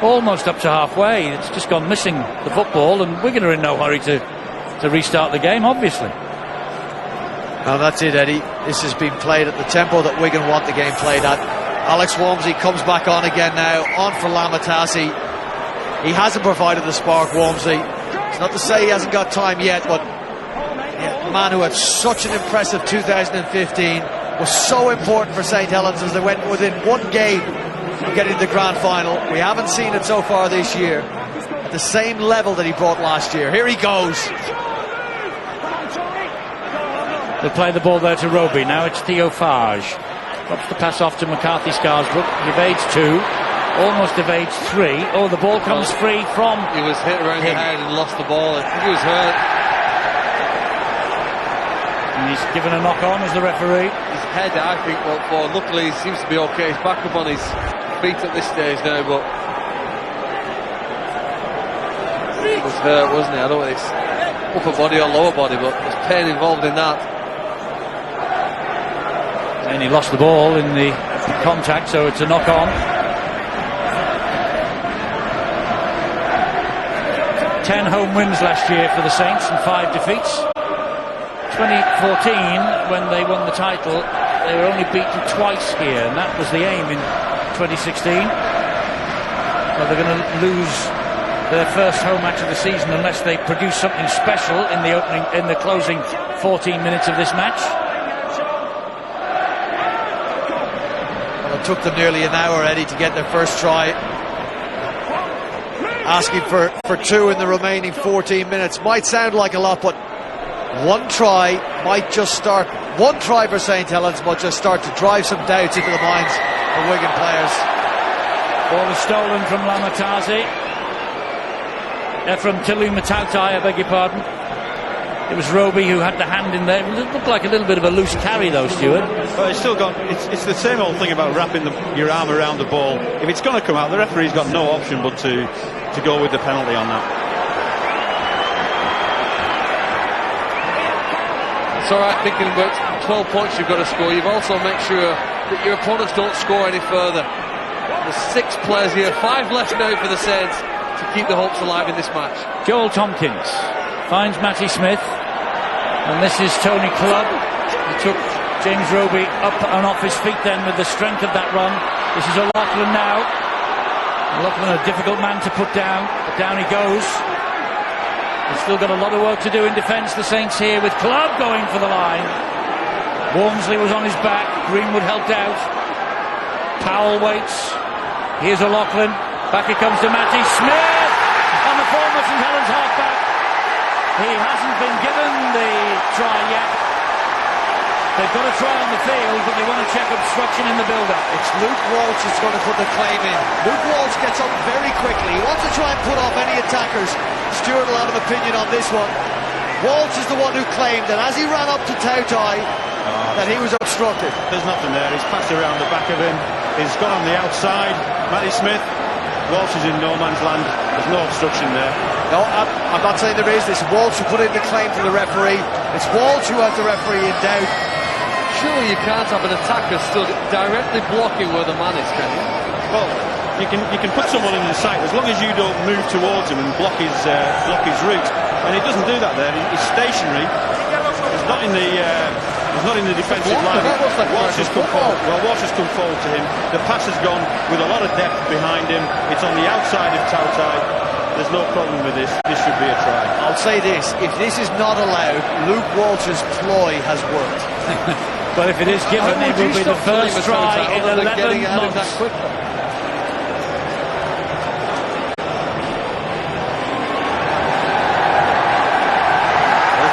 almost up to halfway. It's just gone missing the football, and Wigan are in no hurry to restart the game, obviously. Now that's it, Eddie. This has been played at the tempo that Wigan want the game played at. Alex Walmsley comes back on again now, on for Lamatasi. He hasn't provided the spark, Walmsley. It's not to say he hasn't got time yet, but a man who had such an impressive 2015 was so important for St Helens as they went within one game of getting to the grand final. We haven't seen it so far this year at the same level that he brought last year. Here he goes. They'll play the ball there to Roby. Now it's Theo Farge. Drops the pass off to McCarthy Scarsbrook. He evades 2. Almost evades 3. Oh, the ball comes free from He was hit around the head and lost the ball. I think he was hurt. And he's given a knock on as the referee. His head, I think, went forward. Luckily, he seems to be okay. He's back up on his feet at this stage now, but he was hurt, wasn't he? I don't know if it's upper body or lower body, but there's pain involved in that. And he lost the ball in the contact, so it's a knock on. 10 home wins last year for the Saints and 5 defeats. 2014, when they won the title, they were only beaten twice here, and that was the aim in 2016. Well, they're going to lose their first home match of the season unless they produce something special in the closing 14 minutes of this match. Well, it took them nearly an hour, Eddie, to get their first try. Asking for 2 in the remaining 14 minutes might sound like a lot, but one try for St Helens might just start to drive some doubts into the minds of Wigan players. Ball was stolen from Lamatasi. From Tilu Matautai, I beg your pardon. It was Roby who had the hand in there. It looked like a little bit of a loose carry though, Stuart. But it's still got, it's the same old thing about wrapping your arm around the ball. If it's going to come out, the referee's got no option but to go with the penalty on that. It's alright thinking about 12 points you've got to score. You've also make sure that your opponents don't score any further. There's 6 players here, 5 left now for the Saints to keep the hopes alive in this match. Joel Tompkins finds Matty Smith, and this is Tony Clubb. He took James Roby up and off his feet then with the strength of that run. This is O'Loughlin now. O'Loughlin, a difficult man to put down, but down he goes. He's still got a lot of work to do in defence, the Saints here, with Clubb going for the line. Walmsley was on his back, Greenwood helped out. Powell waits. Here's O'Loughlin. Back it comes to Matty Smith on the former St Helens halfback. He hasn't been given the try yet. They've got a try on the field, but they want to check obstruction in the build-up. It's Luke Walsh who's going to put the claim in. Luke Walsh gets up very quickly. He wants to try and put off any attackers. Stewart will have an opinion on this one. Walsh is the one who claimed that as he ran up to Tautai, that he was obstructed. There's nothing there. He's passed around the back of him. He's gone on the outside. Matty Smith. Walsh is in no man's land. There's no obstruction there. No, I'm not saying there is. It's Walsh who put in the claim to the referee. It's Walsh who has the referee in doubt. Surely you can't have an attacker stood directly blocking where the man is, can you? Well, you can put someone in the sight as long as you don't move towards him and block his route. And he doesn't do that there. He's stationary. He's not in the defensive line. Walsh has come forward. Well, Walsh has come forward to him. The pass has gone with a lot of depth behind him. It's on the outside of Tautai. There's no problem with this. This should be a try. I'll say this: if this is not allowed, Luke Walsh's ploy has worked. But if it is given, it will be the first try in 11 months. There's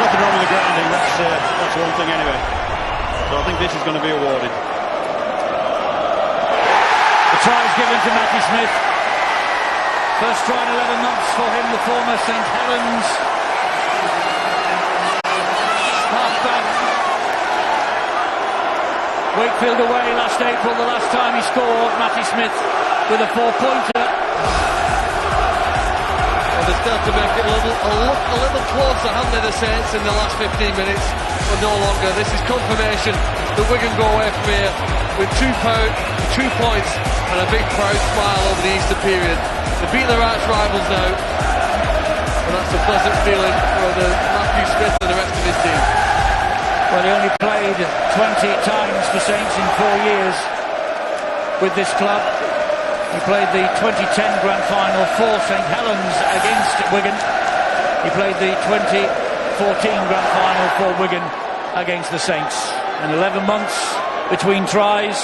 nothing wrong with the grounding. That's one thing anyway. So I think this is going to be awarded. The try is given to Matty Smith. First try in 11 months for him, the former St Helens halfback. Wakefield away last April, the last time he scored. Matty Smith with a 4-pointer. Well, they start to make it a little closer, haven't they, the Saints, in the last 15 minutes, but no longer. This is confirmation that Wigan go away from here with 2 points and a big proud smile over the Easter period. They beat their arch rivals now, and that's a pleasant feeling for Matthew Smith and the rest of his team. Well, he only played 20 times for Saints in 4 years with this club. He played the 2010 Grand Final for St Helens against Wigan. He played the 2014 Grand Final for Wigan against the Saints. And 11 months between tries.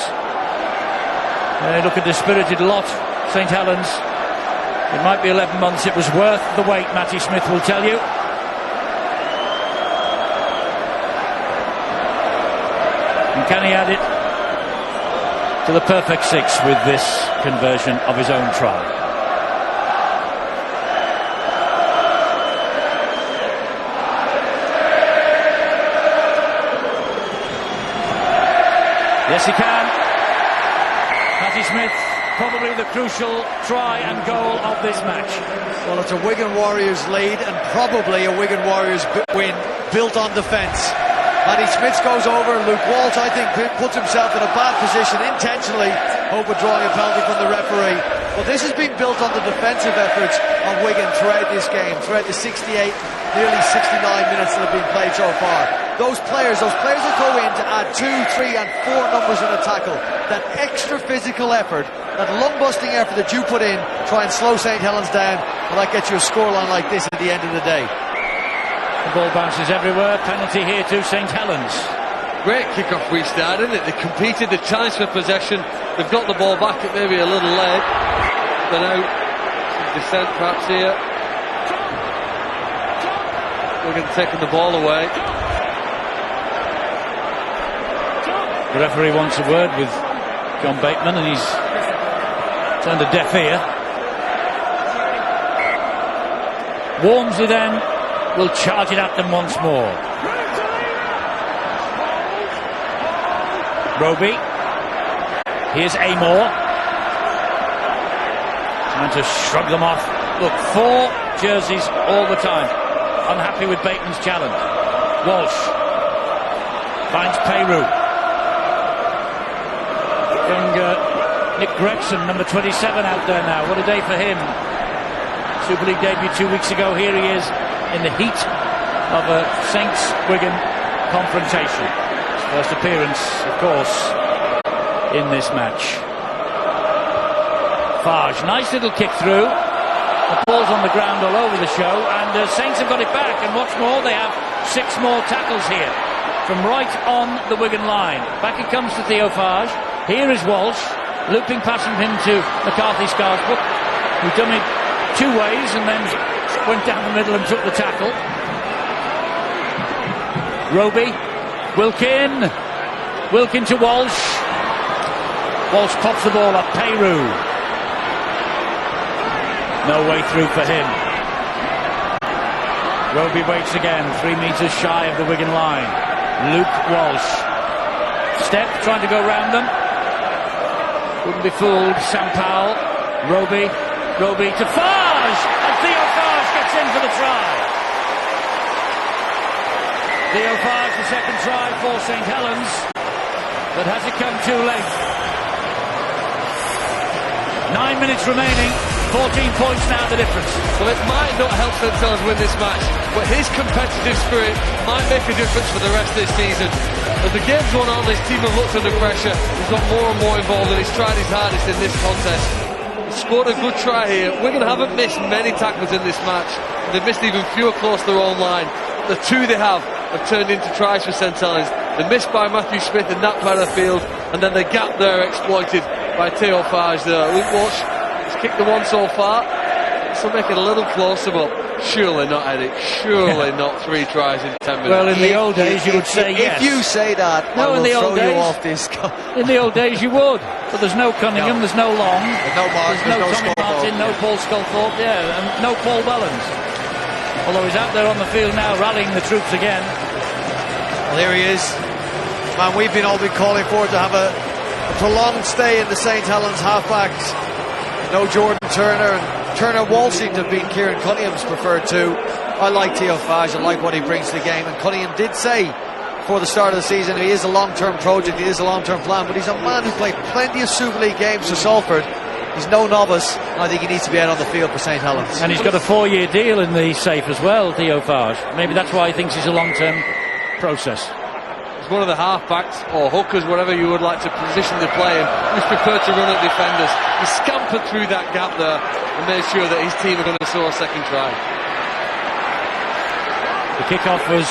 Look at the spirited lot, St Helens. It might be 11 months. It was worth the wait, Matty Smith will tell you. And can he add it to the perfect 6 with this conversion of his own try? Yes, he can. Matty Smith, probably the crucial try and goal of this match. Well, it's a Wigan Warriors lead and probably a Wigan Warriors win built on defence. Matty Smith goes over. Luke Walsh, I think, puts himself in a bad position intentionally, overdrawing a penalty from the referee. But this has been built on the defensive efforts of Wigan throughout this game, throughout the 68, nearly 69 minutes that have been played so far. Those players that go in to add 2, 3 and 4 numbers in a tackle, that extra physical effort, that lung-busting effort that you put in, try and slow St Helens down, and that gets you a scoreline like this at the end of the day. The ball bounces everywhere. Penalty here to St Helens. Great kick-off restart, isn't it? They competed, the chance for possession. They've got the ball back at maybe a little late. They're now some descent perhaps here. Wigan taking the ball away. The referee wants a word with John Bateman, and he's turned a deaf ear. Walmsley then will charge it at them once more. Roby. Here's Amor. Trying to shrug them off. Look, 4 jerseys all the time. Unhappy with Bateman's challenge. Walsh. Finds Peru. Young Nick Gregson, number 27, out there now. What a day for him. Super League debut 2 weeks ago. Here he is in the heat of a Saints-Wigan confrontation. His first appearance, of course, in this match. Farge, nice little kick through. The ball's on the ground all over the show, and Saints have got it back, and what's more, they have 6 more tackles here from right on the Wigan line. Back it comes to Theo Farge. Here is Walsh, looping passing him to McCarthy Scarsbrook, who done it 2 ways and then went down the middle and took the tackle. Roby, Wilkin to Walsh. Walsh pops the ball up. Peru. No way through for him. Roby waits again, 3 metres shy of the Wigan line. Luke Walsh. Step, trying to go round them. Wouldn't be fooled. Sam Powell. Roby to Farge! And Theo Farge gets in for the try. Theo Farge, the second try for St Helens. But has it come too late? 9 minutes remaining. 14 points now, the difference. Well, it might not help St Helens win this match, but his competitive spirit might make a difference for the rest of this season. As the game's gone on, his team have looked under pressure. He's got more and more involved, and he's tried his hardest in this contest. He's scored a good try here. Wigan haven't missed many tackles in this match. They've missed even fewer close to their own line. The 2 they have turned into tries for St Helens. The missed by Matthew Smith in that part of the field, and then the gap there exploited by Theo Farge there. Luke Walsh has kicked the 1 so far. This will make it a little closer, but surely not, Eddie. Surely not 3 tries in 10 minutes. Well, in the old days you would say yes. If you say that, no, I will in the throw old you days, off this. In the old days you would. But there's no Cunningham, there's no Long, there's no Tommy Martin, no Paul Sculthorpe, and no Paul Wellens. Although he's out there on the field now rallying the troops again. Well, here he is. Man, we've all been calling for it to have a prolonged stay in the St Helens halfbacks. No Jordan Turner, and Turner Walsh seemed to have been Kieran Cunningham's preferred too. I like Theo Farge, I like what he brings to the game, and Cunningham did say before the start of the season he is a long-term project, he is a long-term plan, but he's a man who played plenty of Super League games for Salford. He's no novice, and I think he needs to be out on the field for St Helens. And he's got a 4-year deal in the safe as well, Theo Farge. Maybe that's why he thinks he's a long-term process. He's one of the halfbacks or hookers, whatever you would like to position the play in, who's prepared to run at defenders. He scampered through that gap there and made sure that his team are going to score a second try. The kick-off was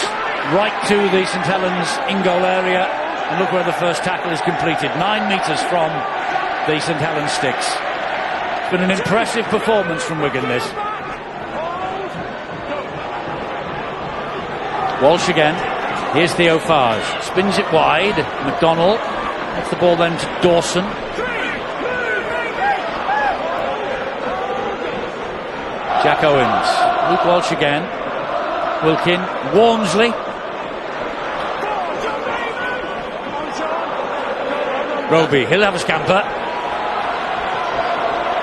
right to the St Helens in-goal area, and look where the first tackle is completed. 9 metres from the St Helens sticks. It's been an impressive performance from Wigan, this. Walsh again. Here's Theo Farge. Spins it wide. McDonnell. Gets the ball then to Dawson. Jack Owens. Luke Walsh again. Wilkin. Walmsley. Roby. He'll have a scamper.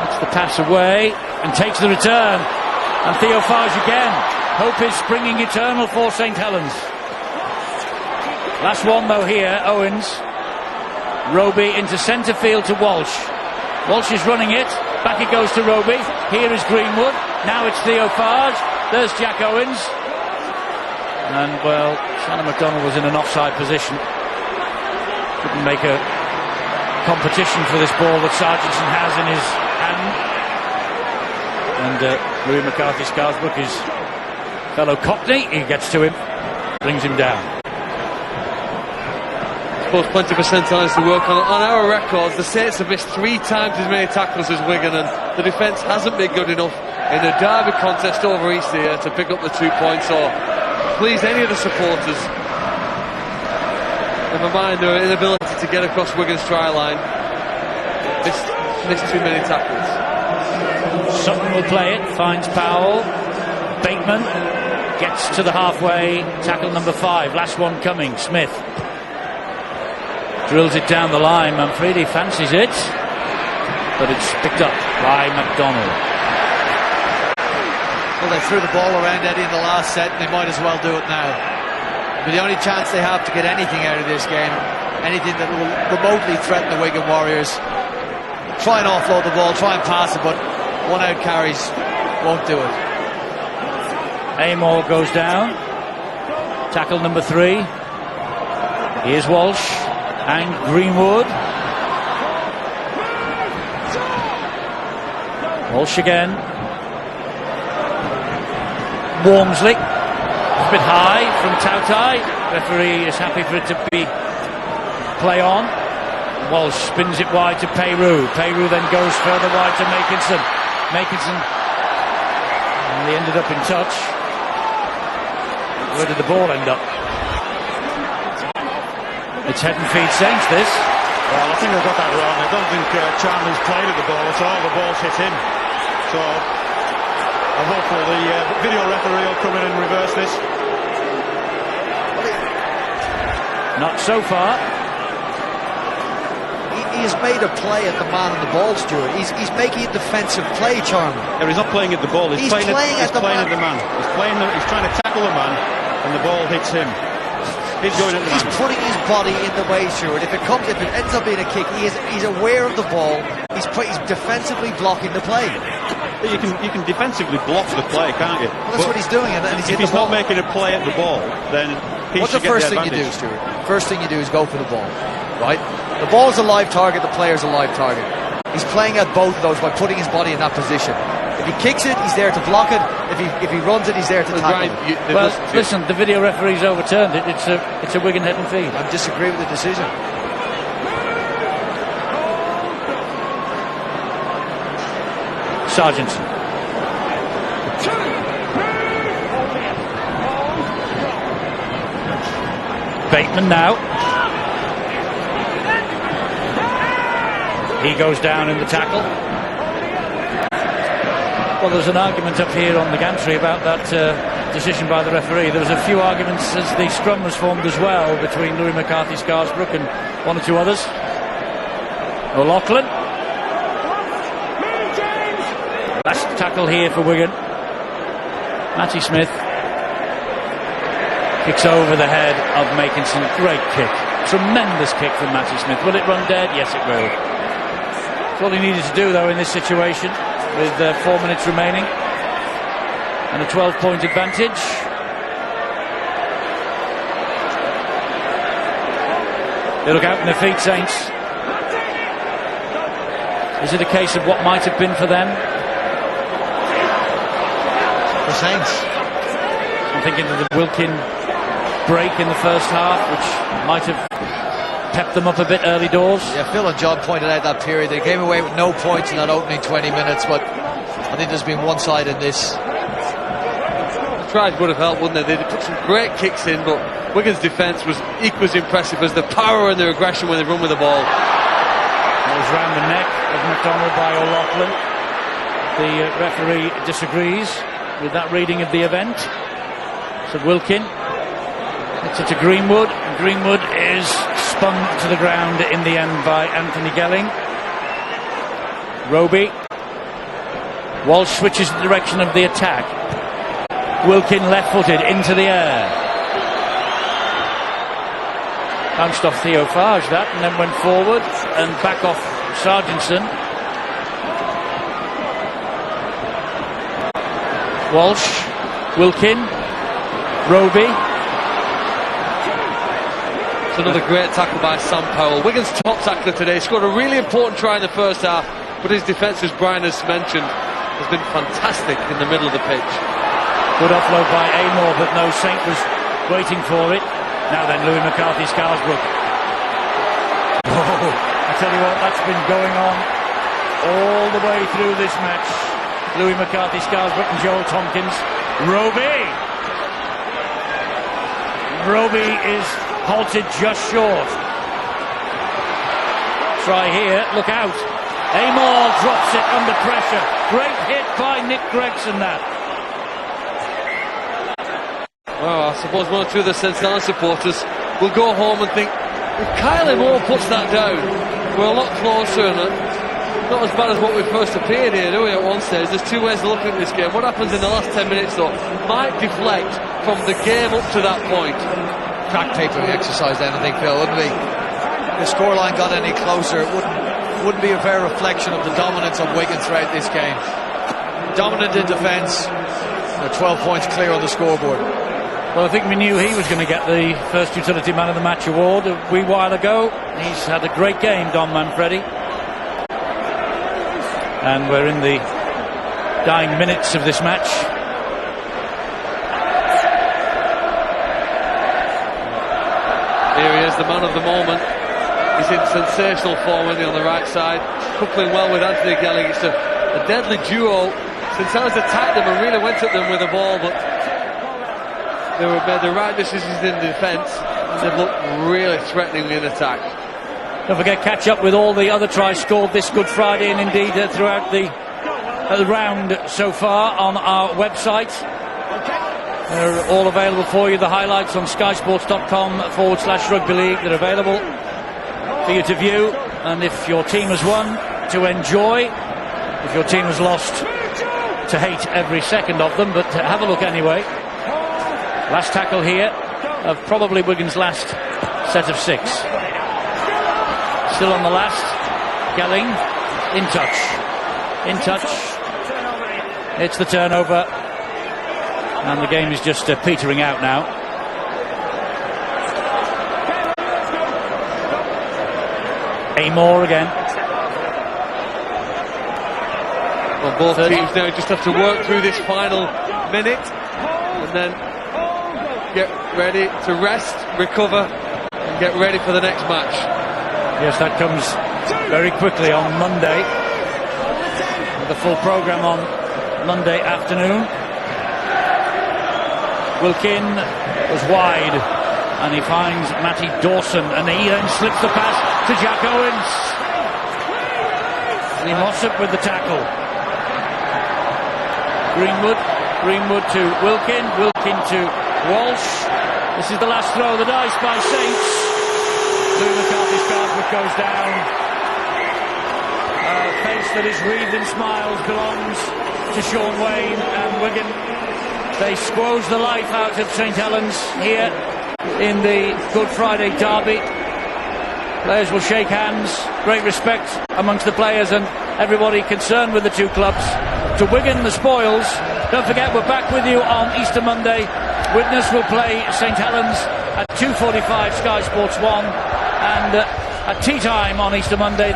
Gets the pass away and takes the return. And Theo Farge again. Hope is springing eternal for St Helens. Last one though here, Owens. Roby into centre field to Walsh. Walsh is running it. Back it goes to Roby. Here is Greenwood. Now it's Theo Farge. There's Jack Owens. And well, Shannon McDonnell was in an offside position. Couldn't make a competition for this ball that Sargentson has in his hand. And Louis McCarthy Scarsbrook, his fellow Cockney, he gets to him, brings him down. Both plenty of St Helens to work on. On our records, the Saints have missed 3 times as many tackles as Wigan, and the defence hasn't been good enough in the derby contest over Easter here to pick up the 2 points or please any of the supporters. Never mind their inability to get across Wigan's try line. Missed too many tackles. Sutton will play it, finds Powell. Bateman gets to the halfway, tackle number 5, last one coming, Smith. Drills it down the line. Manfredi fancies it, but it's picked up by McDonnell. Well, they threw the ball around Eddie in the last set, and they might as well do it now. But the only chance they have to get anything out of this game, anything that will remotely threaten the Wigan Warriors, try and offload the ball, try and pass it, but one-out carries won't do it. Amor goes down. Tackle number 3. Here's Walsh and Greenwood. Walsh again. Walmsley. A bit high from Tautai. Referee is happy for it to be play on. Walsh spins it wide to Peru. Peru then goes further wide to Makinson. Makinson. And they ended up in touch. Where did the ball end up? It's head and feet Saints, this. Well, I think they've got that wrong. I don't think Chandler's played at the ball at all. The ball's hit him. So I'm hopeful the video referee will come in and reverse this. Not so far. He has made a play at the man on the ball, Stuart. He's making a defensive play, Charlie. Yeah, he's not playing at the ball. He's playing at the man. He's trying to tackle the man, and the ball hits him. He's going at the man. He's putting his body in the way, Stuart. If it ends up being a kick, he's aware of the ball. He's defensively blocking the play. You can defensively block the play, can't you? Well, that's what he's doing. And if he's not making a play at the ball, then he what's should the get first the thing advantage. you do, Stuart? First thing you do is go for the ball, right? The ball's a live target, the player's a live target. He's playing at both of those by putting his body in that position. If he kicks it, he's there to block it. If he runs it, he's there to tackle it. Well, listen, the video referee's overturned it. It's a Wigan head and feet. I disagree with the decision. Sargentson. Bateman now. He goes down in the tackle. Well, there's an argument up here on the gantry about that decision by the referee. There was a few arguments as the scrum was formed as well between Louis McCarthy, Scarsbrook and one or two others. O'Loughlin. Last tackle here for Wigan. Matty Smith kicks over the head of Makinson. Great kick. Tremendous kick from Matty Smith. Will it run dead? Yes, it will. That's all he needed to do, though, in this situation, with 4 minutes remaining and a 12-point advantage. They look out in their feet, Saints. Is it a case of what might have been for them? The Saints. I'm thinking of the Wilkin break in the first half, which might have pepped them up a bit early doors. Yeah, Phil and John pointed out that period. They came away with no points in that opening 20 minutes, but I think there's been one side in this. The tries would have helped, wouldn't they? They put some great kicks in, but Wigan's defence was equally as impressive as the power and their aggression when they run with the ball. Goes round the neck of McDonald by O'Loughlin. The referee disagrees with that reading of the event. So Wilkin hits it to Greenwood, and Greenwood is spun to the ground in the end by Anthony Gelling. Roby. Walsh switches the direction of the attack. Wilkin left-footed into the air. Bounced off Theo Farge that, and then went forward and back off Sargentson. Walsh, Wilkin, Roby. It's another great tackle by Sam Powell. Wigan's top tackler today. Scored a really important try in the first half, but his defence, as Brian has mentioned, has been fantastic in the middle of the pitch. Good offload by Amor, but no, Saint was waiting for it. Now then, Louis McCarthy, Scarsbrook. Oh, I tell you what, that's been going on all the way through this match. Louis McCarthy, Scarsbrook and Joel Tompkins. Roby! Roby is halted just short. Try here, look out. Amor drops it under pressure. Great hit by Nick Gregson, that. Well, I suppose one or two of the St. Helens supporters will go home and think, if Kyle Amor puts that down, we're a lot closer and not as bad as what we first appeared here, do we, at one stage? There's two ways of looking at this game. What happens in the last 10 minutes, though, might deflect from the game up to that point. crack papering exercise then, I think, Phil, wouldn't we? If the scoreline got any closer, it wouldn't be a fair reflection of the dominance of Wigan throughout this game. Dominant in defence, 12 points clear on the scoreboard. Well, I think we knew he was going to get the first Utility Man of the Match award a wee while ago. He's had a great game, Don Manfredi. And we're in the dying minutes of this match. Here he is, the man of the moment. He's in sensational form on the right side, coupling well with Anthony Gelling. It's a deadly duo. St Helens attacked them and really went at them with the ball, but they made the right decisions in defence. They've looked really threatening in attack. Don't forget, catch up with all the other tries scored this Good Friday and indeed throughout the round so far on our website. They're all available for you. The highlights on skysports.com/rugby league. They're available for you to view. And if your team has won, to enjoy. If your team has lost, to hate every second of them. But have a look anyway. Last tackle here of probably Wigan's last set of 6. Still on the last. Gelling in touch. In touch. It's the turnover. And the game is just petering out now. Amore again. Well, both teams now just have to work through this final minute and then get ready to rest, recover, and get ready for the next match. Yes, that comes very quickly on Monday. The full programme on Monday afternoon. Wilkin was wide and he finds Matty Dawson and he then slips the pass to Jack Owens. Lee Mossop with the tackle. Greenwood to Wilkin to Walsh. This is the last throw of the dice by Saints. Louis McCarthy's carpet goes down. A face that is wreathed in smiles belongs to Sean Wayne and Wigan. They squoze the life out of St Helens here in the Good Friday derby. Players will shake hands. Great respect amongst the players and everybody concerned with the two clubs. To Wigan, the spoils. Don't forget, we're back with you on Easter Monday. Widnes will play St Helens at 2:45 Sky Sports 1, and at tea time on Easter Monday.